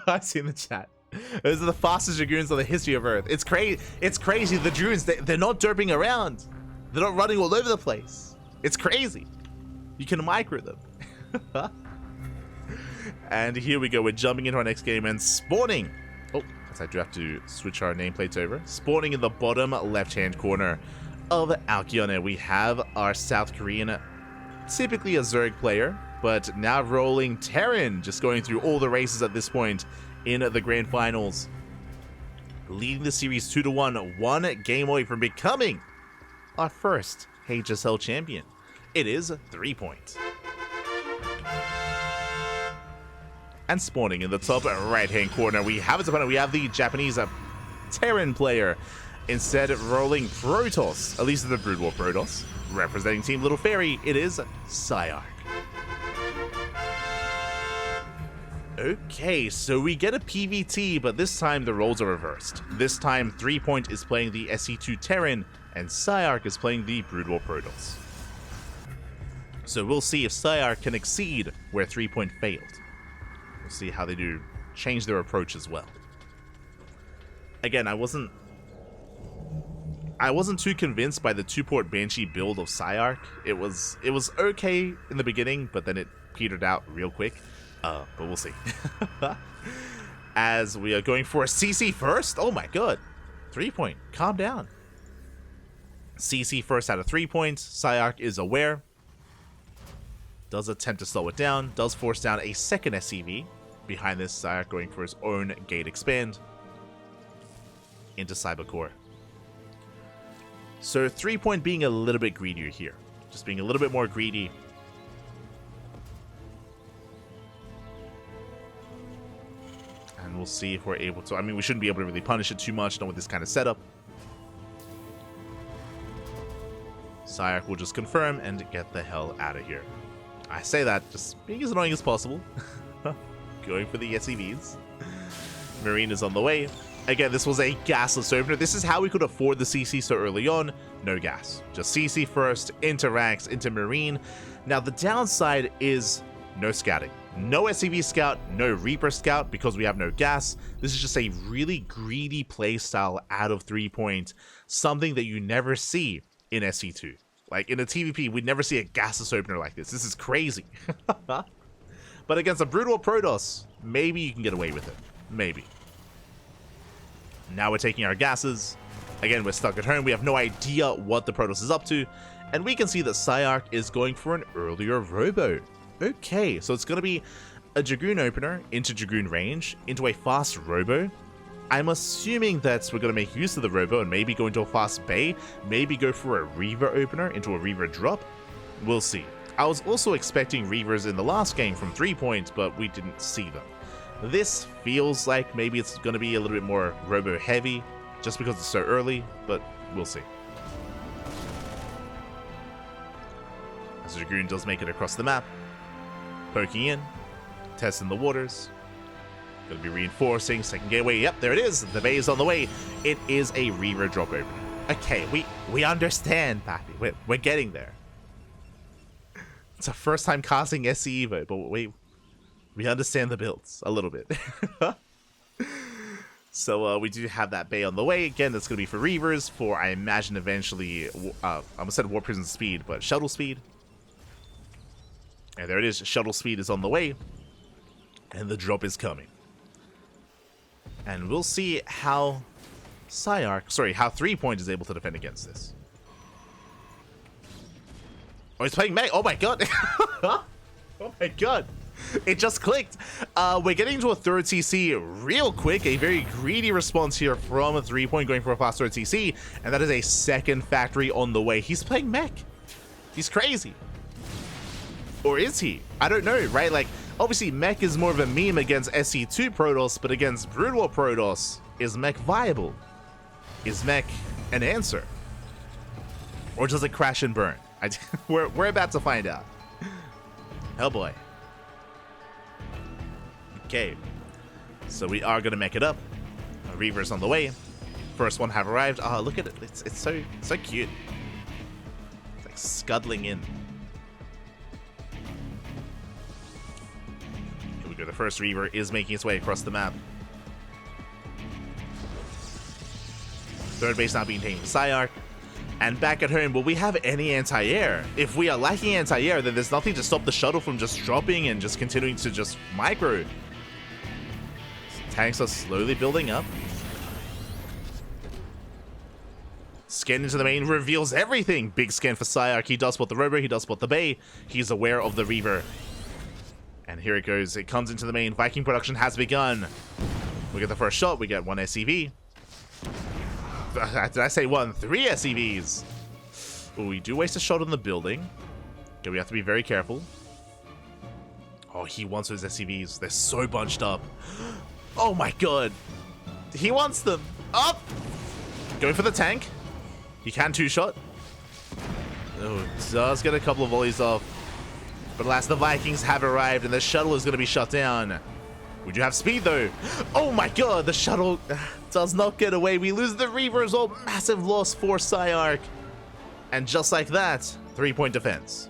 [SPEAKER 1] I see in the chat. Those are the fastest Dragoons in the history of Earth. It's crazy. It's crazy. The Dragoons, they're not derping around. They're not running all over the place. It's crazy. You can micro them. And here we go. We're jumping into our next game and spawning. Oh, I do have to switch our nameplates over. Spawning in the bottom left-hand corner of Alkione, we have our South Korean, typically a Zerg player, but now rolling Terran, just going through all the races at this point in the grand finals. Leading the series 2-1, one game away from becoming our first HSL champion. It is threepoint. And spawning in the top right-hand corner, we have its opponent. We have the Japanese Terran player. Instead, rolling Protoss, at least the Brood War Protoss. Representing Team Little Fairy, it is PSiArc. Okay, so we get a PvT, but this time the roles are reversed. This time, threepoint is playing the SC2 Terran, and PSiArc is playing the Brood War Protoss. So we'll see if PSiArc can exceed where threepoint failed. We'll see how they do change their approach as well. Again, I wasn't too convinced by the 2-port Banshee build of PSiArc. It was okay in the beginning, but then it petered out real quick. But we'll see. As we are going for a CC first. Oh my god. Threepoint. Calm down. CC first out of threepoint. PSiArc is aware. Does attempt to slow it down. Does force down a second SCV. Behind this, PSiArc going for his own gate expand into Cybercore. So threepoint being a little bit greedier here. Just being a little bit more greedy. And we'll see if we're able to. I mean, we shouldn't be able to really punish it too much, not with this kind of setup. PSiArc will just confirm and get the hell out of here. I say that just being as annoying as possible. Going for the SCVs. Marine is on the way. Again, this was a gasless opener. This is how we could afford the CC so early on. No gas. Just CC first, into Rax, into Marine. Now, the downside is no scouting. No SCV scout, no Reaper scout, because we have no gas. This is just a really greedy playstyle out of threepoint. Something that you never see in SC2. Like, in a TVP, we'd never see a gasless opener like this. This is crazy. But against a Brood War Protoss, maybe you can get away with it. Maybe. Now we're taking our gases. Again, we're stuck at home. We have no idea what the Protoss is up to. And we can see that PSiArc is going for an earlier Robo. Okay, so it's going to be a Dragoon opener into Dragoon range, into a fast Robo. I'm assuming that we're going to make use of the Robo and maybe go into a fast Bay. Maybe go for a RvR opener into a RvR drop. We'll see. I was also expecting RvRs in the last game from threepoint, but we didn't see them. This feels like maybe it's going to be a little bit more Robo heavy, just because it's so early, but we'll see. As Dragoon does make it across the map, poking in, testing the waters, going to be reinforcing, second gateway, yep, there it is, the Bay is on the way. It is a RvR drop opener. Okay, we understand, Pappy, we're getting there. It's our first time casting SC Evo, but we understand the builds a little bit. So we do have that Bay on the way. Again, that's going to be for RvRs, for I imagine eventually, I almost said War Prison speed, but shuttle speed. And there it is. Shuttle speed is on the way. And the drop is coming. And we'll see how how threepoint is able to defend against this. Oh, he's playing Meg. Oh my god. Oh my god. It just clicked. We're getting into a third CC real quick. A very greedy response here from a threepoint going for a fast third CC. And that is a second factory on the way. He's playing mech. He's crazy. Or is he? I don't know, right? Like, obviously, mech is more of a meme against SC2 Protoss, but against Brood War Protoss, is mech viable? Is mech an answer? Or does it crash and burn? We're about to find out. Oh boy. Okay. So we are gonna mech it up. Reaver's on the way. First one have arrived. Oh, look at it. It's so cute. It's like scuttling in. Here we go. The first Reaver is making its way across the map. Third base now being taken to PSiArc. And back at home, will we have any anti-air? If we are lacking anti-air, then there's nothing to stop the shuttle from just dropping and just continuing to just micro. Tanks are slowly building up. Scan into the main reveals everything. Big scan for PSiArc. He does spot the Robo, he does spot the Bay. He's aware of the Reaver. And here it goes. It comes into the main. Viking production has begun. We get the first shot. We get one SCV. Did I say one? 3 SCVs. Oh, we do waste a shot on the building. Okay, we have to be very careful. Oh, he wants those SCVs. They're so bunched up. Oh my god. He wants them. Up! Going for the tank. He can two-shot. Oh, does get a couple of volleys off. But alas, the Vikings have arrived and the shuttle is going to be shut down. We do have speed though. Oh my god, the shuttle does not get away. We lose the Reaver as well. Massive loss for PSiArc. And just like that, 3-point defense.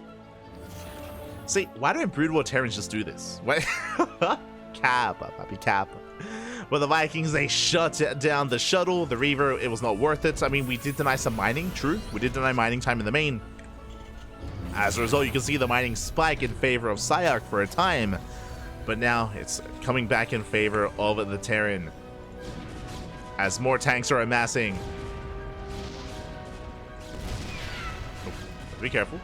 [SPEAKER 1] See, why don't Brood War Terrans just do this? Why? Kappa, papi, Kappa. Well, the Vikings, they shut down the shuttle. The Reaver, it was not worth it. I mean, we did deny some mining, true. We did deny mining time in the main. As a result, you can see the mining spike in favor of PSiArc for a time. But now it's coming back in favor of the Terran as more tanks are amassing. Oh, be careful.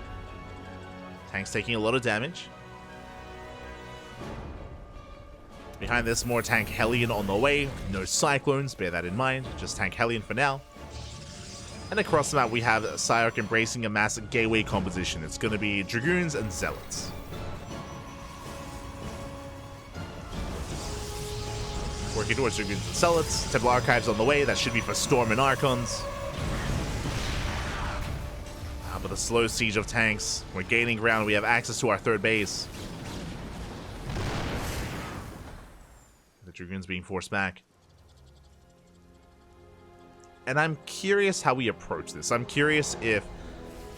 [SPEAKER 1] Tanks taking a lot of damage. Behind this, more tank Hellion on the way. No Cyclones, bear that in mind. Just tank Hellion for now. And across the map, we have PSiArc embracing a massive gateway composition. It's going to be Dragoons and Zealots. Working towards Dragoons and Zealots. Temple Archives on the way. That should be for Storm and Archons. But the slow siege of tanks. We're gaining ground. We have access to our third base. The Dragoons being forced back. And I'm curious how we approach this. I'm curious if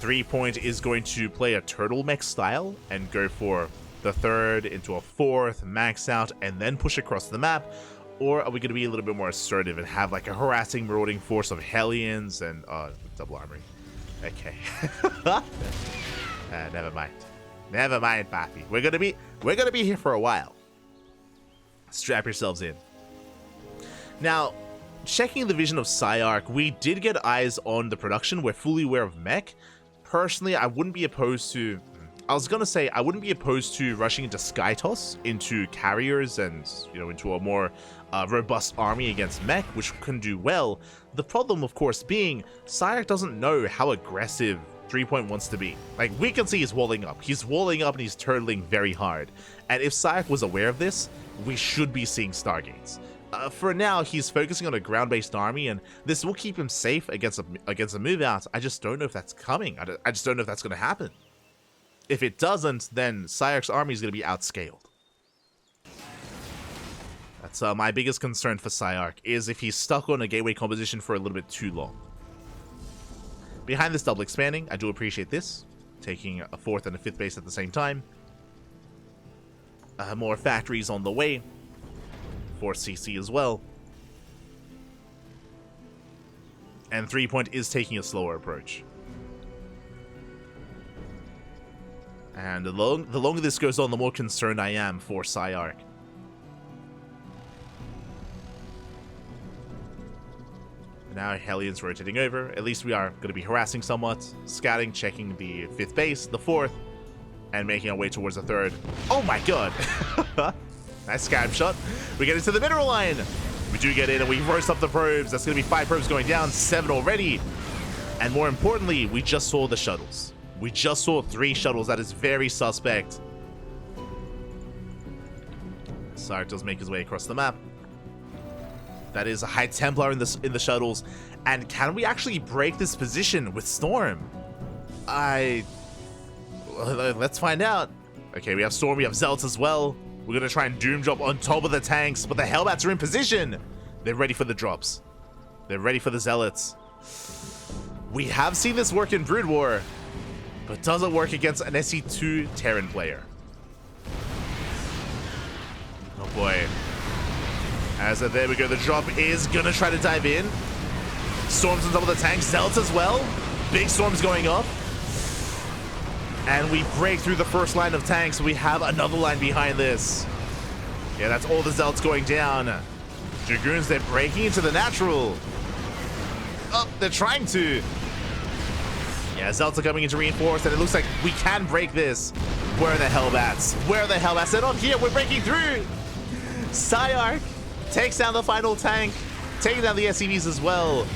[SPEAKER 1] 3-point is going to play a turtleneck style and go for the third into a fourth, max out, and then push across the map. Or are we going to be a little bit more assertive and have like a harassing, marauding force of Hellions and double armory? Okay. Never mind. Never mind, Papi. We're gonna be here for a while. Strap yourselves in. Now, checking the vision of PSiArc, we did get eyes on the production. We're fully aware of mech. Personally, I wouldn't be opposed to. I was gonna say I wouldn't be opposed to rushing into Skytoss, into carriers, and into a more robust army against mech, which can do well. The problem, of course, being PSiArc doesn't know how aggressive 3-point wants to be. Like, we can see he's walling up. He's walling up and he's turtling very hard. And if PSiArc was aware of this, we should be seeing Stargates. For now, he's focusing on a ground-based army, and this will keep him safe against a move-out. I just don't know if that's coming. I just don't know if that's going to happen. If it doesn't, then PSiArc's army is going to be outscaled. That's my biggest concern for PSiArc, is if he's stuck on a gateway composition for a little bit too long. Behind this double expanding, I do appreciate this. Taking a 4th and a 5th base at the same time. More factories on the way. 4th CC as well. And 3-point is taking a slower approach. And the longer this goes on, the more concerned I am for PSiArc. Now Hellions rotating over. At least we are going to be harassing somewhat. Scouting, checking the 5th base, the 4th, and making our way towards the 3rd. Oh my god! Nice scab shot. We get into the mineral line. We do get in and we roast up the probes. That's going to be 5 probes going down, 7 already. And more importantly, we just saw the shuttles. We just saw 3 shuttles. That is very suspect. PSiArc does make his way across the map. That is a High Templar in the shuttles. And can we actually break this position with Storm? Let's find out. Okay, we have Storm, we have Zealots as well. We're gonna try and Doom drop on top of the tanks, but the Hellbats are in position. They're ready for the drops. They're ready for the Zealots. We have seen this work in Brood War, but doesn't work against an SC2 Terran player. Oh boy. There we go, the drop is gonna try to dive in. Storms on top of the tanks, Zealots as well. Big storms going up. And we break through the first line of tanks. We have another line behind this. Yeah, that's all the Zealots going down. Dragoons, they're breaking into the natural. Oh, they're trying to. Yeah, Zealots are coming into reinforce, and it looks like we can break this. Where are the Hellbats? Where are the Hellbats? They're not here. We're breaking through. PSiArc takes down the final tank, taking down the SCVs as well.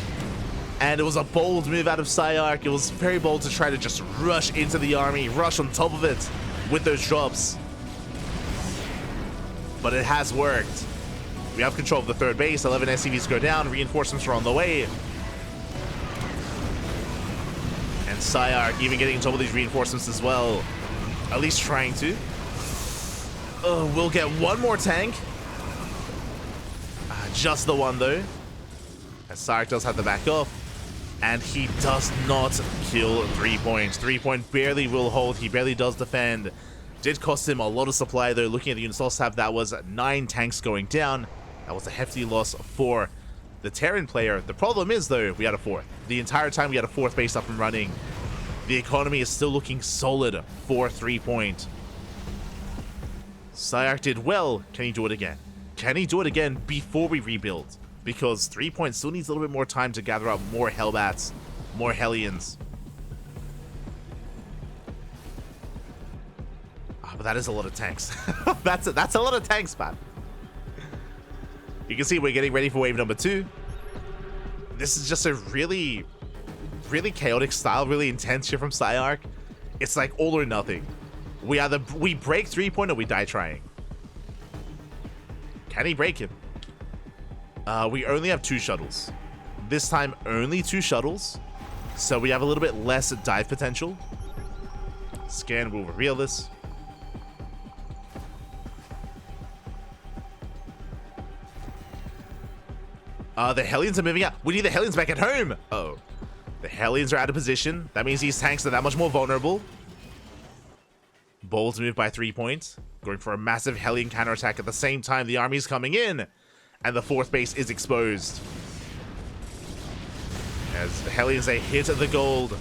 [SPEAKER 1] And it was a bold move out of PSiArc. It was very bold to try to just rush into the army, rush on top of it with those drops. But it has worked. We have control of the 3rd base. 11 SCVs go down. Reinforcements are on the way. And PSiArc even getting on top of these reinforcements as well. At least trying to. We'll get one more tank. Just the one though. As PSiArc does have the back off. And he does not kill threepoint. Threepoint barely will hold. He barely does defend. Did cost him a lot of supply though. Looking at the unit loss tab, that was 9 tanks going down. That was a hefty loss for the Terran player. The problem is though, we had a 4th. The entire time we had a 4th base up and running. The economy is still looking solid for threepoint. PSiArc did well. Can he do it again? Can he do it again before we rebuild? Because threepoint still needs a little bit more time to gather up more Hellbats, more Hellions. But that is a lot of tanks. That's a lot of tanks, man. You can see we're getting ready for wave number 2. This is just a really chaotic style, really intense here from PSiArc. It's like all or nothing. We break threepoint or we die trying. Can he break him? We only have 2 shuttles. This time, only 2 shuttles. So we have a little bit less dive potential. Scan will reveal this. The Hellions are moving out. We need the Hellions back at home. Oh. The Hellions are out of position. That means these tanks are that much more vulnerable. Bold move by threepoint. Going for a massive Hellion counterattack at the same time the army is coming in. And the 4th base is exposed. As the Hellions, they hit the gold.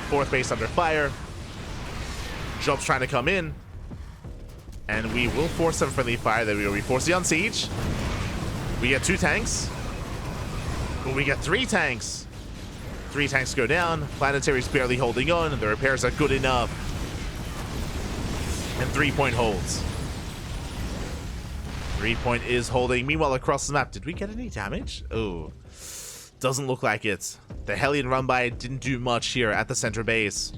[SPEAKER 1] 4th base under fire. Drops trying to come in. And we will force some friendly fire. There we go. We force the unsiege. We get 2 tanks. But we get 3 tanks. 3 tanks go down. Planetary's barely holding on. The repairs are good enough. And threepoint holds. Threepoint is holding. Meanwhile, across the map, did we get any damage? Oh, doesn't look like it. The Hellion run by didn't do much here at the center base.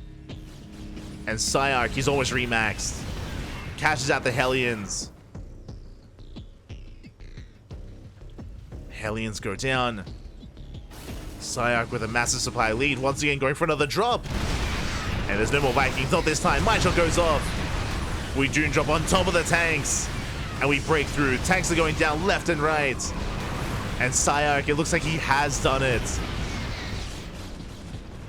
[SPEAKER 1] And PSiArc, he's almost remaxed. Catches out the Hellions. Hellions go down. PSiArc with a massive supply lead. Once again, going for another drop. And there's no more Vikings. Not this time. My shot goes off. We Doom drop on top of the tanks. And we break through. Tanks are going down left and right. And PSiArc, it looks like he has done it.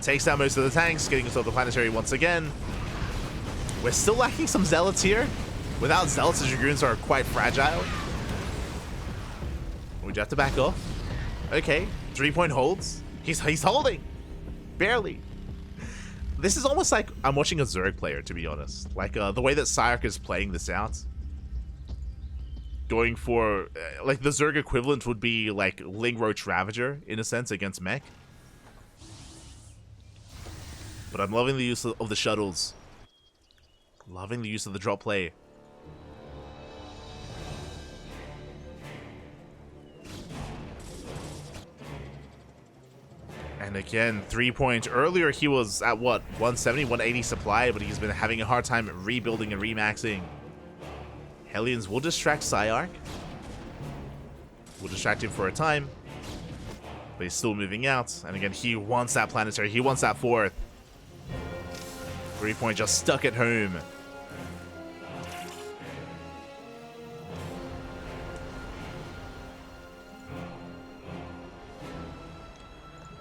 [SPEAKER 1] Takes down most of the tanks, getting us off the planetary once again. We're still lacking some Zealots here. Without Zealots, the Dragoons are quite fragile. We do have to back off. Okay, threepoint holds. He's holding. Barely. This is almost like I'm watching a Zerg player, to be honest. Like, the way that PSiArc is playing this out. Going for, like, the Zerg equivalent would be, like, Ling Roach Ravager, in a sense, against Mech. But I'm loving the use of the shuttles. Loving the use of the drop play. And again, 3-point. Earlier he was at what, 170, 180 supply, but he's been having a hard time rebuilding and remaxing. Hellions will distract PSiArc. Will distract him for a time. But he's still moving out. And again, he wants that planetary. He wants that 4th. 3-point just stuck at home.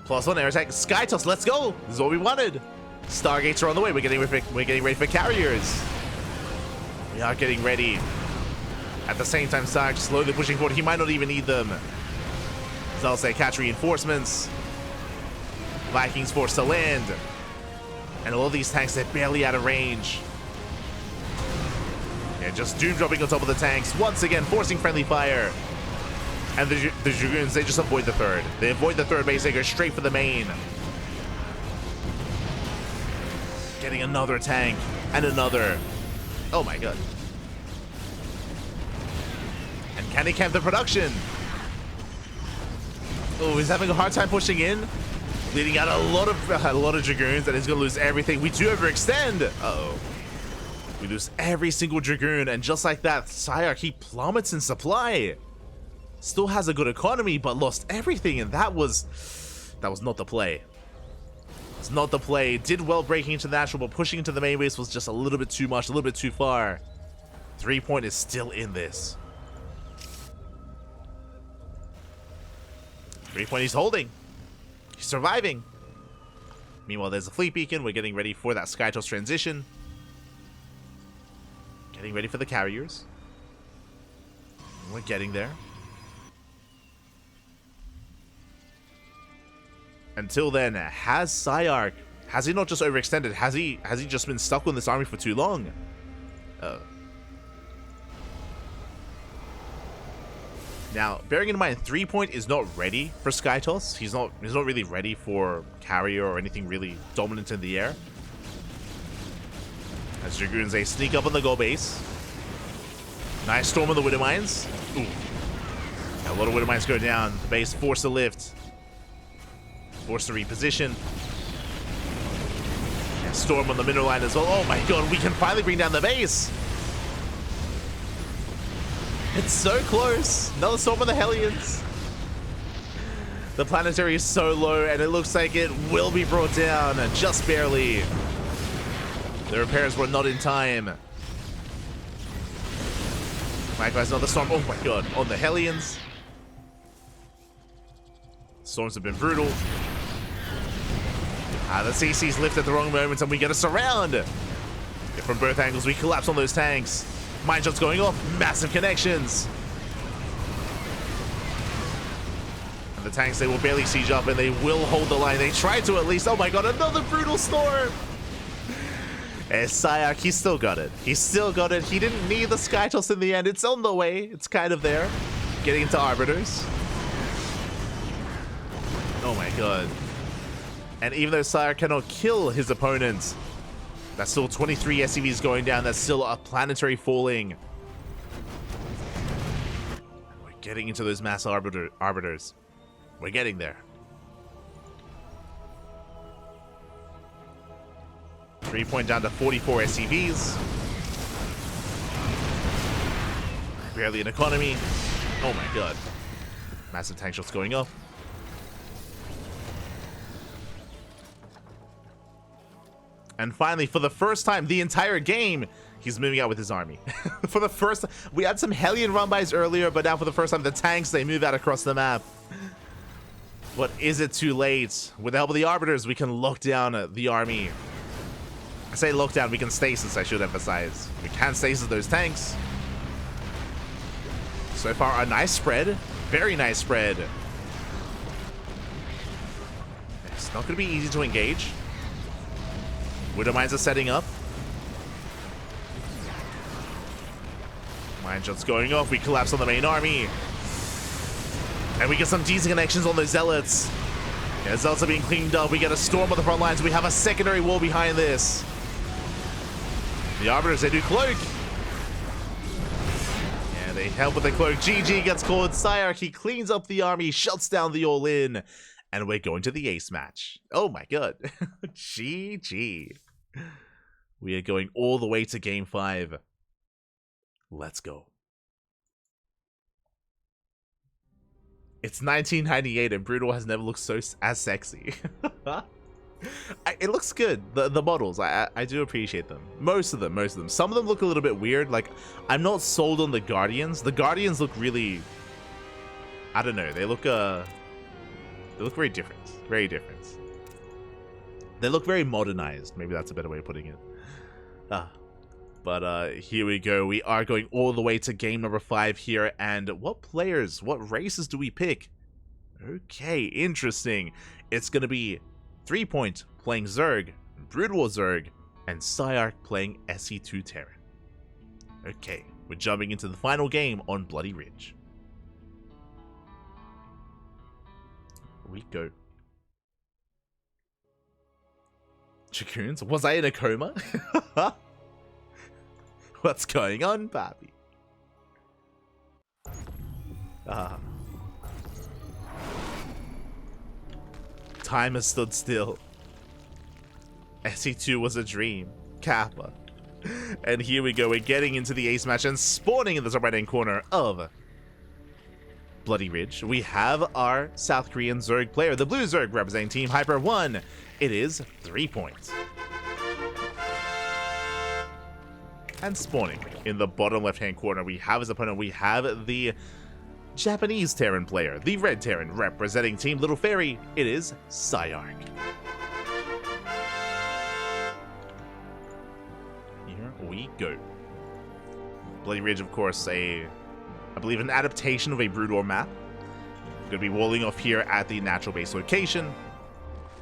[SPEAKER 1] +1 air attack. Sky toss, let's go. This is what we wanted. Stargates are on the way. We're getting ready for carriers. We are getting ready. At the same time, PSiArc slowly pushing forward. He might not even need them. As I'll say, catch reinforcements. Vikings forced to land. And all these tanks, they're barely out of range. Yeah, just doom dropping on top of the tanks. Once again, forcing friendly fire. And the Dragoons, they just avoid the 3rd. They avoid the 3rd base, they go straight for the main. Getting another tank. And another. Oh my god. And can he camp the production? Oh, he's having a hard time pushing in. Leading out a lot of Dragoons, and he's going to lose everything. We do overextend. Uh-oh. We lose every single Dragoon, and just like that, PSiArc, he plummets in supply. Still has a good economy, but lost everything, and that was not the play. It's not the play. Did well breaking into the natural, but pushing into the main base was just a little bit too much, a little bit too far. 3-point is still in this. 3-point he's holding. He's surviving. Meanwhile, there's a fleet beacon. We're getting ready for that Skytoss transition. Getting ready for the carriers. We're getting there. Until then, has PSiArc, has he not just overextended? Has he just been stuck on this army for too long? Now, bearing in mind, 3-point is not ready for Skytoss. He's not really ready for carrier or anything really dominant in the air. As Dragoons, they sneak up on the goal base. Nice storm on the Widowmines. Ooh. A lot of Widowmines go down. The base forced to lift. Forced to reposition. And storm on the middle line as well. Oh my god, we can finally bring down the base. It's so close. Another storm on the Hellions. The planetary is so low, and it looks like it will be brought down just barely. The repairs were not in time. Likewise, another storm. Oh my god, on the Hellions. Storms have been brutal. The CC's lift at the wrong moment, and we get a surround. From both angles, we collapse on those tanks. Mine shots going off. Massive connections. And the tanks, they will barely siege up, and they will hold the line. They try to at least. Oh my god, another brutal storm. And PSiArc, he still got it. He still got it. He didn't need the Skytoss in the end. It's on the way. It's kind of there. Getting into Arbiters. Oh my god. And even though PSiArc cannot kill his opponents, that's still 23 SCVs going down. That's still a planetary falling. We're getting into those mass arbiters. We're getting there. 3-point down to 44 SCVs. Barely an economy. Oh my god. Massive tank shots going off. And finally, for the first time the entire game, he's moving out with his army. For the first time, we had some Hellion run-bys earlier, but now for the first time, the tanks, they move out across the map. But is it too late? With the help of the Arbiters, we can lock down the army. I say lock down, we can stasis, I should emphasize. We can stasis those tanks. So far, a nice spread. Very nice spread. It's not going to be easy to engage. Widow Mines are setting up. Mine shots going off. We collapse on the main army. And we get some decent connections on those Zealots. Yeah, Zealots are being cleaned up. We get a storm on the front lines. We have a secondary wall behind this. The Arbiters, they do cloak. Yeah, they help with the cloak. GG gets called. PSiArc, he cleans up the army, shuts down the all-in. And we're going to the ace match. Oh my god. GG. We are going all the way to game 5. Let's go. It's 1998 and Brutal has never looked so as sexy. It looks good. The models, I do appreciate them. Most of them. Some of them look a little bit weird. Like, I'm not sold on the Guardians. The Guardians look really, I don't know. They look very different. Very different. They look very modernized. Maybe that's a better way of putting it. But here we go. We are going all the way to game number 5 here. And what players, what races do we pick? Okay, interesting. It's going to be threepoint playing Zerg, Brutal Zerg, and PSiArc playing SC2 Terran. Okay, we're jumping into the final game on Bloody Ridge. Here we go. Dragoons? Was I in a coma? What's going on, Bobby? Time has stood still. SC2 was a dream. Kappa. And here we go. We're getting into the ace match and spawning in the top right-hand corner of Bloody Ridge. We have our South Korean Zerg player, the blue Zerg representing Team Hyper 1. It is 3-point. And spawning in the bottom left-hand corner, we have his opponent. We have the Japanese Terran player, the red Terran representing Team Little Fairy. It is PSiArc. Here we go. Bloody Ridge, of course, I believe an adaptation of a Broodor map. We're going to be walling off here at the natural base location.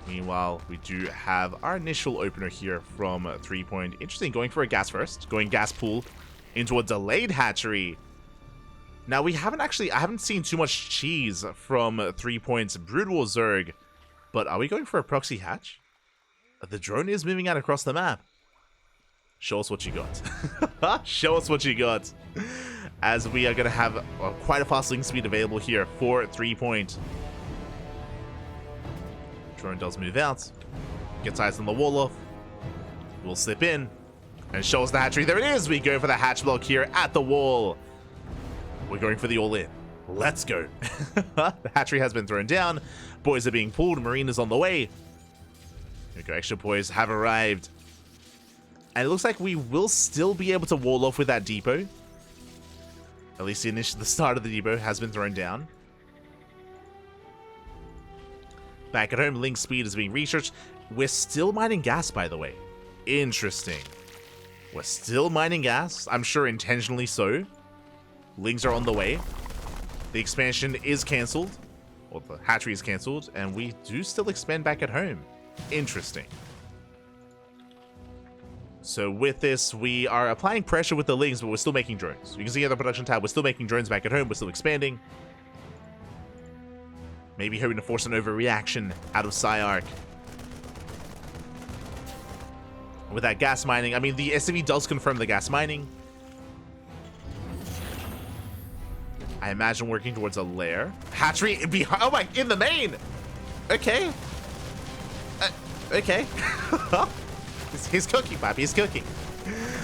[SPEAKER 1] Meanwhile, we do have our initial opener here from 3-point. Interesting, going for a gas first. Going gas pool into a delayed hatchery. Now, we haven't actually, I haven't seen too much cheese from 3-point's Brutal Zerg. But are we going for a proxy hatch? The drone is moving out across the map. Show us what you got. Show us what you got. As we are going to have quite a fast link speed available here for 3-point. Drone does move out. Gets eyes on the wall off. We'll slip in. And show us the hatchery. There it is. We go for the hatch block here at the wall. We're going for the all-in. Let's go. The hatchery has been thrown down. Boys are being pulled. Marine is on the way. Here we go. Extra boys have arrived. And it looks like we will still be able to wall off with that depot. At least the start of the depot has been thrown down. Back at home, link speed is being researched. We're still mining gas, by the way. Interesting. We're still mining gas. I'm sure intentionally so. Links are on the way. The expansion is cancelled. Or the hatchery is cancelled. And we do still expand back at home. Interesting. So with this, we are applying pressure with the links, but we're still making drones. You can see on the production tab, we're still making drones back at home. We're still expanding. Maybe hoping to force an overreaction out of PSiArc. With that gas mining, I mean, the SCV does confirm the gas mining. I imagine working towards a lair. Hatchery behind. Oh my, in the main. Okay. Okay. He's cooking, Pappy. He's cooking.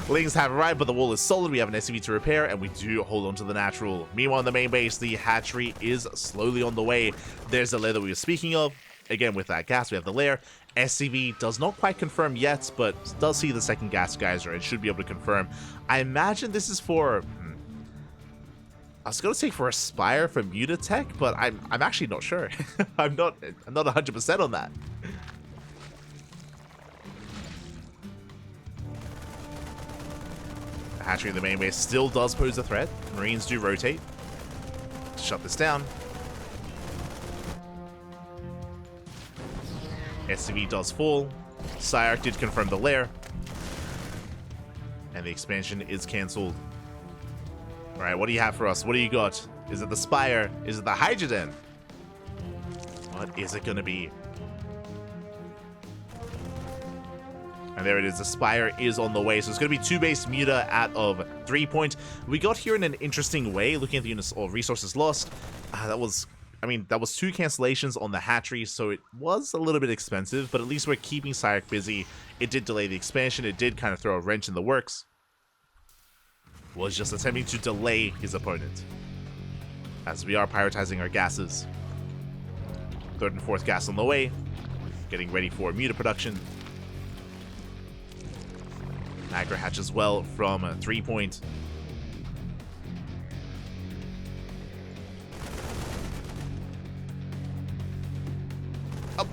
[SPEAKER 1] Lings have arrived, but the wall is solid. We have an SCV to repair, and we do hold on to the natural. Meanwhile, on the main base, the hatchery is slowly on the way. There's the lair that we were speaking of. Again, with that gas, we have the lair. SCV does not quite confirm yet, but does see the second gas geyser and should be able to confirm. I imagine this is for... I was going to say for Aspire for Mutatech, but I'm actually not sure. I'm not 100% on that. Hatchery in the main base still does pose a threat. Marines do rotate to shut this down. SCV does fall. PSiArc did confirm the lair. And the expansion is cancelled. Alright, what do you have for us? What do you got? Is it the Spire? Is it the Hydrogen? What is it gonna be? And there it is. The Spire is on the way. So it's going to be 2-base Muta out of 3-point. We got here in an interesting way, looking at the units or resources lost. That was 2 cancellations on the hatchery, so it was a little bit expensive, but at least we're keeping PSiArc busy. It did delay the expansion. It did kind of throw a wrench in the works. Was just attempting to delay his opponent. As we are prioritizing our gases. 3rd and 4th gas on the way. Getting ready for Muta production. Macro hatch as well from 3-point. Up.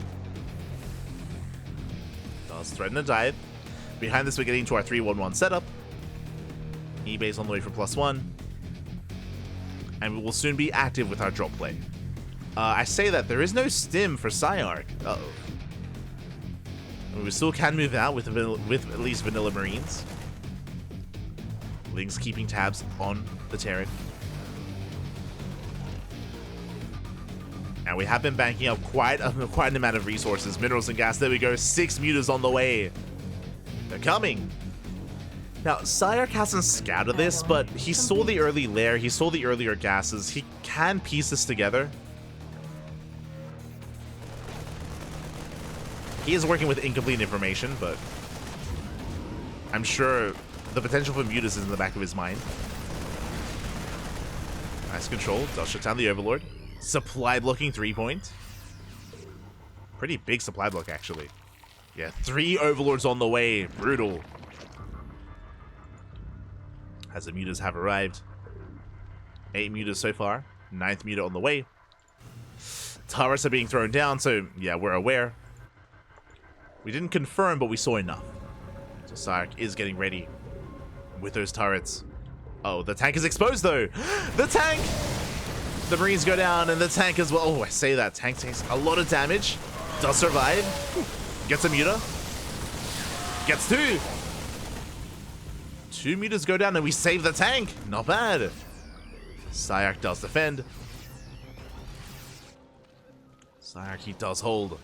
[SPEAKER 1] Does threaten a dive. Behind this, we're getting to our 3-1-1 setup. E-base on the way for +1. And we will soon be active with our drop play. I say that there is no stim for PSiArc. Uh-oh. We still can move out with at least Vanilla Marines. Lings keeping tabs on the Terran. And we have been banking up quite an amount of resources. Minerals and gas. There we go. 6 mutas on the way. They're coming. Now, PSiArc hasn't scouted this, but he saw the early lair. He saw the earlier gases. He can piece this together. He is working with incomplete information, but I'm sure the potential for mutas is in the back of his mind. Nice control. Does shut down the Overlord. Supply blocking 3-point. Pretty big supply block, actually. Yeah, 3 Overlords on the way. Brutal. As the mutas have arrived. 8 mutas so far. 9th muta on the way. Turrets are being thrown down, so yeah, we're aware. We didn't confirm, but we saw enough. So PSiArc is getting ready with those turrets. Oh, the tank is exposed, though. The tank! The Marines go down, and the tank as well. Oh, I say that. Tank takes a lot of damage. Does survive. Gets a muta. Gets 2. 2 mutas go down, and we save the tank. Not bad. PSiArc does defend. PSiArc, he does hold.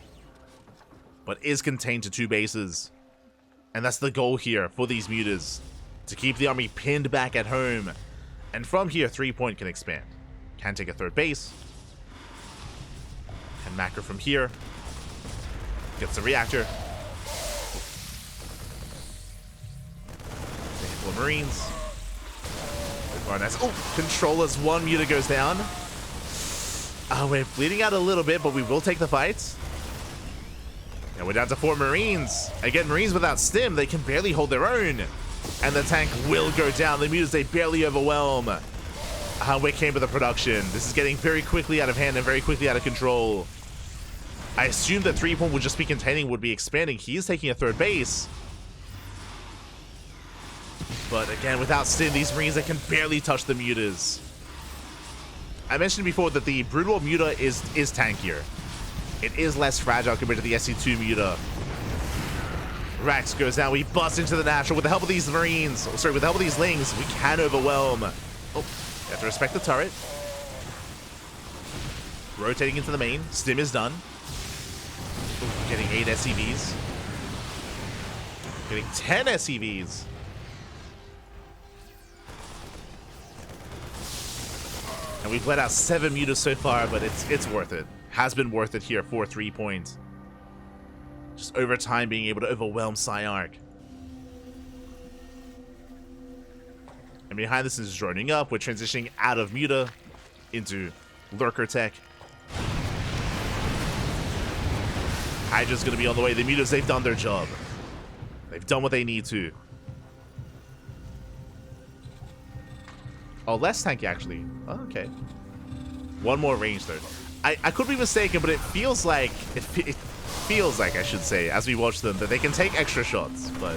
[SPEAKER 1] But is contained to 2 bases. And that's the goal here for these mutas. To keep the army pinned back at home. And from here, 3-point can expand. Can take a 3rd base. Can macro from here. Gets the reactor. A handful of Marines. Oh, controllers. 1 muta goes down. We're bleeding out a little bit, but we will take the fight. And we're down to 4 Marines. Again, Marines without stim, they can barely hold their own. And the tank will go down. The mutas, they barely overwhelm. Where came with the production. This is getting very quickly out of hand and very quickly out of control. I assumed that 3-point would just be containing, would be expanding. He is taking a 3rd base. But again, without stim, these Marines, they can barely touch the mutas. I mentioned before that the Brutal Muta is tankier. It is less fragile compared to the SC2 Muta. Rax goes down. We bust into the natural. With the help of these Marines, with the help of these Lings, we can overwhelm. Oh, you have to respect the turret. Rotating into the main. Stim is done. Ooh, getting 8 SCVs. Getting 10 SCVs. And we've let out 7 mutas so far, but it's worth it. Has been worth it here for 3-point. Just over time being able to overwhelm PSiArc. And behind this is droning up. We're transitioning out of muta into lurker tech. Hydra's going to be on the way. The mutas, they've done their job. They've done what they need to. Oh, less tanky, actually. Oh, okay. 1 more range, though. I could be mistaken, but it feels like... It feels like, I should say, as we watch them, that they can take extra shots, but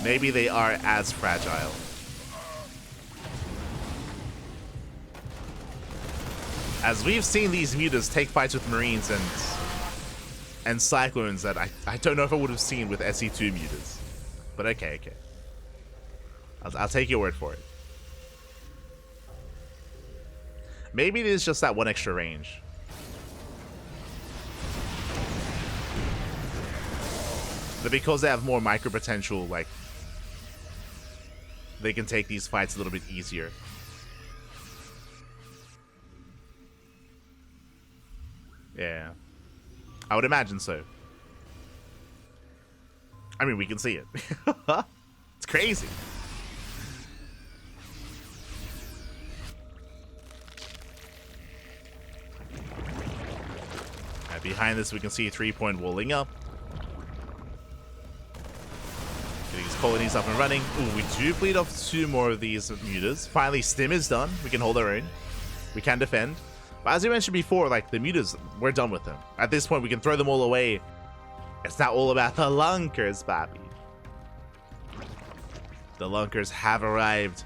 [SPEAKER 1] maybe they are as fragile. As we've seen these mutas take fights with Marines, and and cyclones that I don't know if I would have seen with SE2 mutas. But okay. I'll take your word for it. Maybe it is just that one extra range. But because they have more micro potential, like, they can take these fights a little bit easier. Yeah. I would imagine so. I mean, we can see it. It's crazy. Right, behind this, we can see 3-point walling up. Getting his colonies up and running. Ooh, we do bleed off 2 more of these mutas. Finally, stim is done. We can hold our own. We can defend. But as we mentioned before, like, the mutas, we're done with them. At this point, we can throw them all away. It's not all about the lunkers, Bobby. The lunkers have arrived.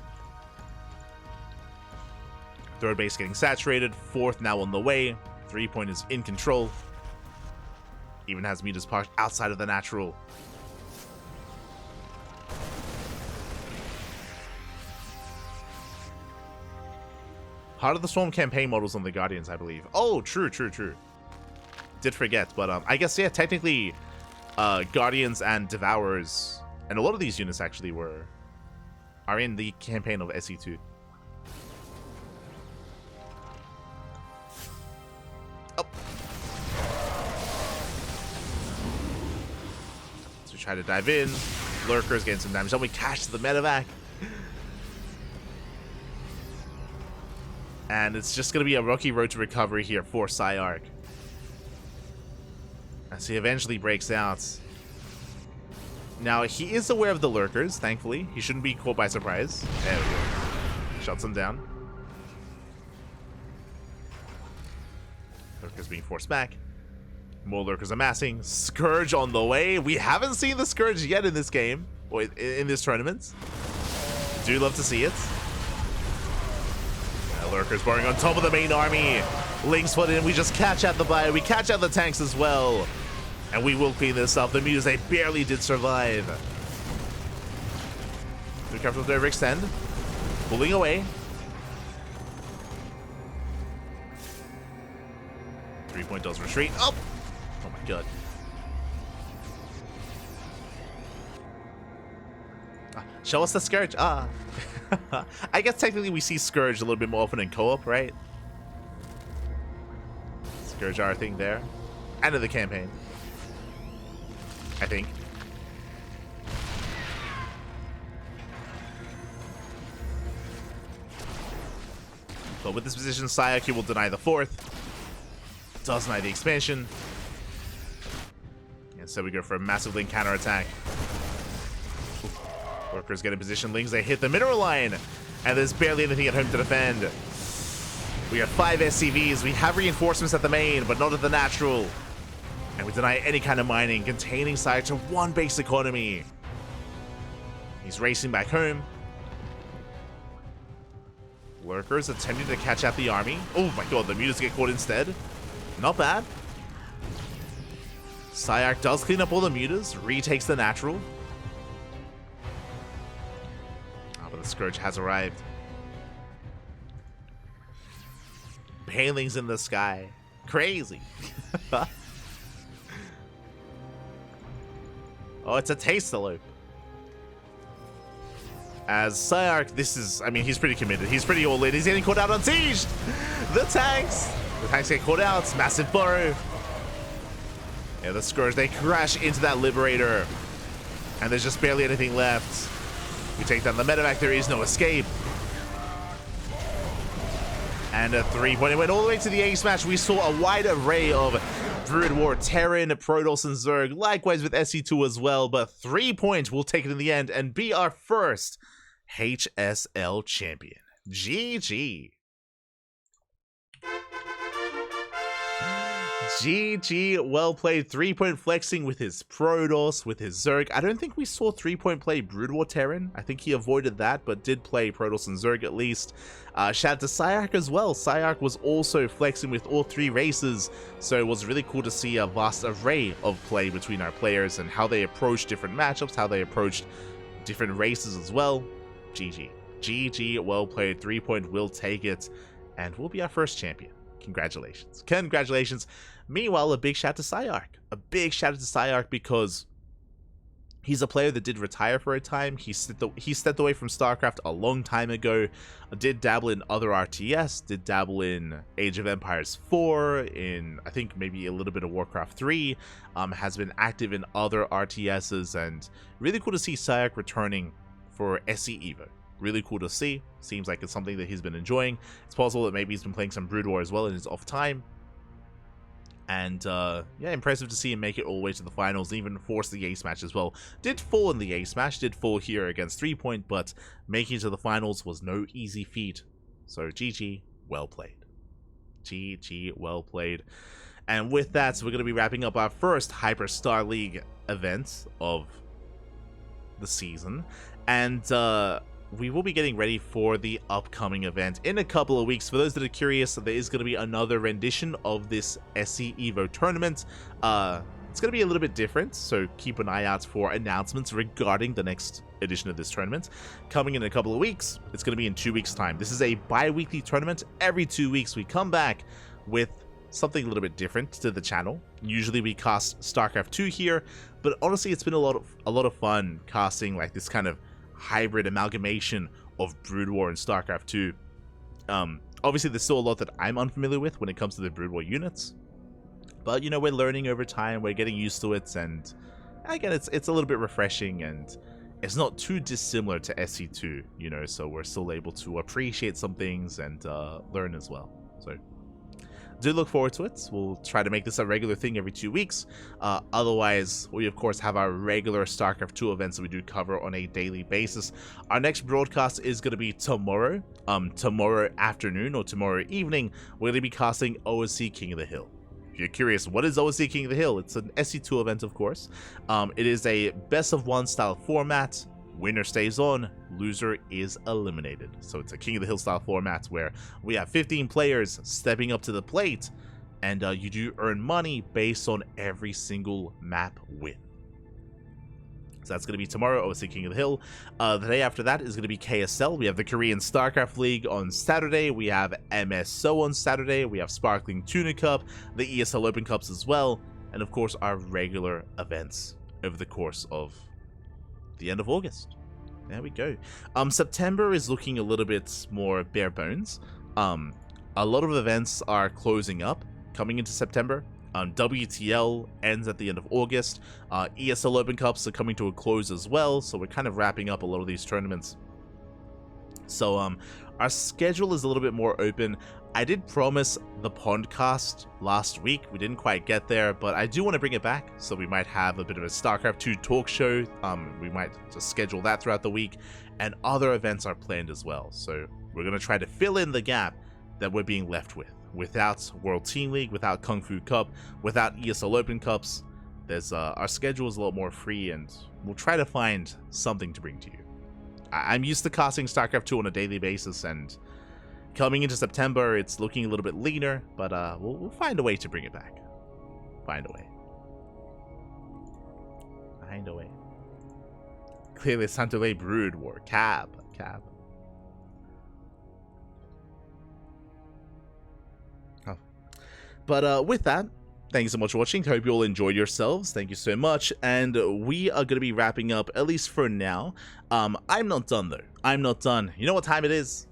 [SPEAKER 1] Third base getting saturated. Fourth now on the way. 3-point is in control. Even has mutas parked outside of the natural. Heart of the Storm campaign models on the Guardians, I believe. Oh, true. Did forget, but I guess, yeah, technically, Guardians and Devourers, and a lot of these units actually are in the campaign of SE2. Oh. So we try to dive in. Lurkers getting some damage. Then we cash the medevac. And it's just going to be a rocky road to recovery here for PSiArc. As he eventually breaks out. Now, he is aware of the lurkers, thankfully. He shouldn't be caught by surprise. There we go. Shuts him down. Lurkers being forced back. More lurkers amassing. Scourge on the way. We haven't seen the Scourge yet in this game. Or in this tournament. Do love to see it. Lurkers boring on top of the main army. Lings put in. We just catch out the bio. We catch out the tanks as well. And we will clean this up. The mutas, they barely did survive. Be careful to overextend. Pulling away. 3-point does retreat. Oh! Oh my god. Show us the Scourge. I guess technically we see Scourge a little bit more often in co-op, right? Scourge our thing there. End of the campaign. I think. But with this position, PSiArc will deny the 4th. Does deny the expansion. And so we go for a massive link counterattack. Workers get in position. Lings, they hit the mineral line. And there's barely anything at home to defend. We have 5 SCVs. We have reinforcements at the main, but not at the natural. And we deny any kind of mining, containing PSiArc to 1 base economy. He's racing back home. Lurkers attempting to catch out the army. Oh my god, the mutas get caught instead. Not bad. PSiArc does clean up all the mutas, retakes the natural. The Scourge has arrived. Palings in the sky. Crazy. Oh, it's a taste-a-loop. As PSiArc, this is, I mean, he's pretty committed. He's pretty all in. He's getting caught out on siege. The tanks get caught out. Massive burrow. Yeah, the Scourge, they crash into that Liberator. And there's just barely anything left. We take down the medevac, there is no escape. And a 3-point. It went all the way to the ace match. We saw a wide array of Druid War, Terran, Protoss, and Zerg. Likewise with SC2 as well. But 3 points will take it in the end and be our first HSL champion. GG. GG, well played. 3-point flexing with his Protoss, with his Zerg. I don't think we saw 3-point play Brood War Terran. I think he avoided that, but did play Protoss and Zerg at least. Shout out to PSiArc as well. PSiArc was also flexing with all 3 races, so it was really cool to see a vast array of play between our players and how they approached different matchups, how they approached different races as well. GG. GG, well played. 3-point will take it, and will be our first champion. Congratulations. Congratulations. Meanwhile, a big shout to PSiArc. A big shout out to PSiArc because he's a player that did retire for a time. He stepped away from StarCraft a long time ago. Did dabble in other RTS. Did dabble in Age of Empires 4. In, I think, maybe a little bit of Warcraft 3. Has been active in other RTSs. And really cool to see PSiArc returning for SC Evo. Really cool to see. Seems like it's something that he's been enjoying. It's possible that maybe he's been playing some Brood War as well in his off time. And yeah, impressive to see him make it all the way to the finals, even force the ace match as well. Did fall in the ace match, did fall here against 3-point, but making it to the finals was no easy feat. So GG, well played. GG, well played. And with that, we're going to be wrapping up our first HyperStarLeague event of the season. And we will be getting ready for the upcoming event in a couple of weeks. For those that are curious, there is going to be another rendition of this SC Evo tournament. It's going to be a little bit different, so keep an eye out for announcements regarding the next edition of this tournament. Coming in a couple of weeks, it's going to be in 2 weeks' time. This is a bi-weekly tournament. Every 2 weeks, we come back with something a little bit different to the channel. Usually we cast StarCraft 2 here, but honestly, it's been a lot of fun casting like this kind of hybrid amalgamation of Brood War and StarCraft 2. Obviously, there's still a lot that I'm unfamiliar with when it comes to the Brood War units, but you know, we're learning over time, we're getting used to it, and again, it's a little bit refreshing, and it's not too dissimilar to SC2, you know, so we're still able to appreciate some things and learn as well. So do look forward to it. We'll try to make this a regular thing every 2 weeks. Otherwise, we of course have our regular StarCraft 2 events that we do cover on a daily basis. Our next broadcast is going to be tomorrow. Tomorrow afternoon or tomorrow evening, we're going to be casting OSC King of the Hill. If you're curious, what is OSC King of the Hill? It's an SC2 event, of course. It is a best of 1 style format. Winner stays on, loser is eliminated. So it's a King of the Hill style format where we have 15 players stepping up to the plate, and you do earn money based on every single map win. So that's going to be tomorrow, OSC King of the Hill. The day after that is going to be KSL. We have the Korean StarCraft League on Saturday. We have MSO on Saturday. We have Sparkling Tuna Cup, the ESL Open Cups as well, and of course our regular events over the course of the end of August. There we go. September is looking a little bit more bare bones. A lot of events are closing up coming into September. WTL ends at the end of August. ESL Open Cups are coming to a close as well, so we're kind of wrapping up a lot of these tournaments. So our schedule is a little bit more open. I did promise the Pondcast last week. We didn't quite get there, but I do want to bring it back. So we might have a bit of a StarCraft 2 talk show. We might just schedule that throughout the week, and other events are planned as well. So we're going to try to fill in the gap that we're being left with. Without World Team League, without Kung Fu Cup, without ESL Open Cups, there's our schedule is a lot more free, and we'll try to find something to bring to you. I'm used to casting StarCraft 2 on a daily basis, and coming into September, it's looking a little bit leaner, but we'll find a way to bring it back. Find a way. Find a way. Clearly, it's time to play Brood War. Cab. Oh. But with that, thank you so much for watching. Hope you all enjoyed yourselves. Thank you so much. And we are going to be wrapping up, at least for now. I'm not done, though. I'm not done. You know what time it is?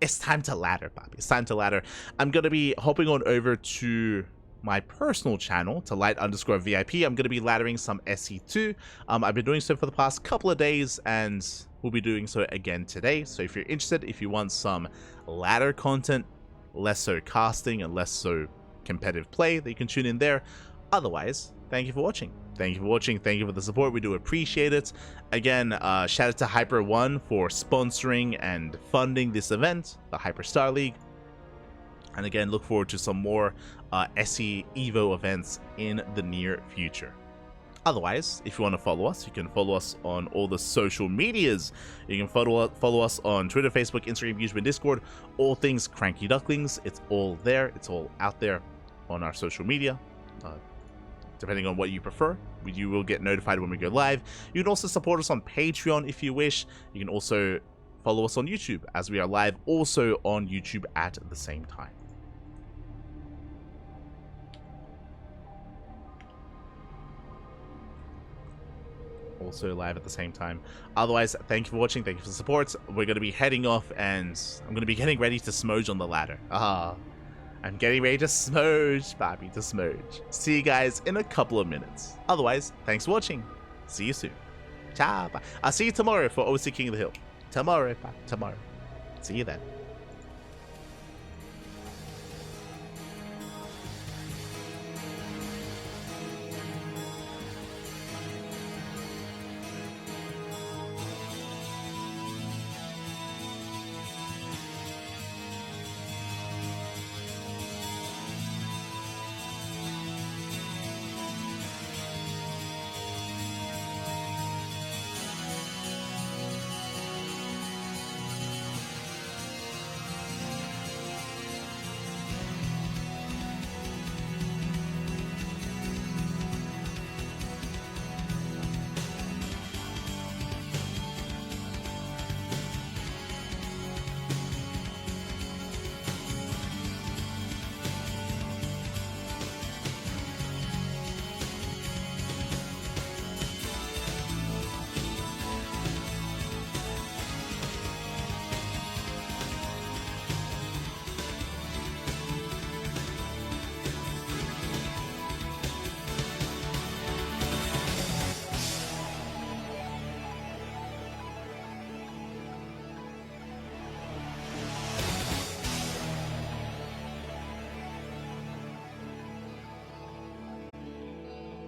[SPEAKER 1] It's time to ladder, Bobby. It's time to ladder. I'm going to be hopping on over to my personal channel, to light_VIP. I'm going to be laddering some SC2. I've been doing so for the past couple of days, and we'll be doing so again today. So if you're interested, if you want some ladder content, less so casting and less so competitive play, that you can tune in there. Otherwise, thank you for watching. Thank you for watching. Thank you for the support. We do appreciate it. Again, shout out to Hyper1 for sponsoring and funding this event, the HyperStarLeague. And again, look forward to some more SC Evo events in the near future. Otherwise, if you want to follow us, you can follow us on all the social medias. You can follow us on Twitter, Facebook, Instagram, YouTube, and Discord. All things CranKy Ducklings. It's all there. It's all out there on our social media. Depending on what you prefer, you will get notified when we go live. You can also support us on Patreon if you wish. You can also follow us on YouTube, as we are live also on YouTube at the same time. Also live at the same time. Otherwise, thank you for watching. Thank you for the support. We're going to be heading off, and I'm going to be getting ready to smoge on the ladder. I'm getting ready to smoge, Bobby, to smoge. See you guys in a couple of minutes. Otherwise, thanks for watching. See you soon. Ciao. Bye. I'll see you tomorrow for OC King of the Hill. Tomorrow. See you then.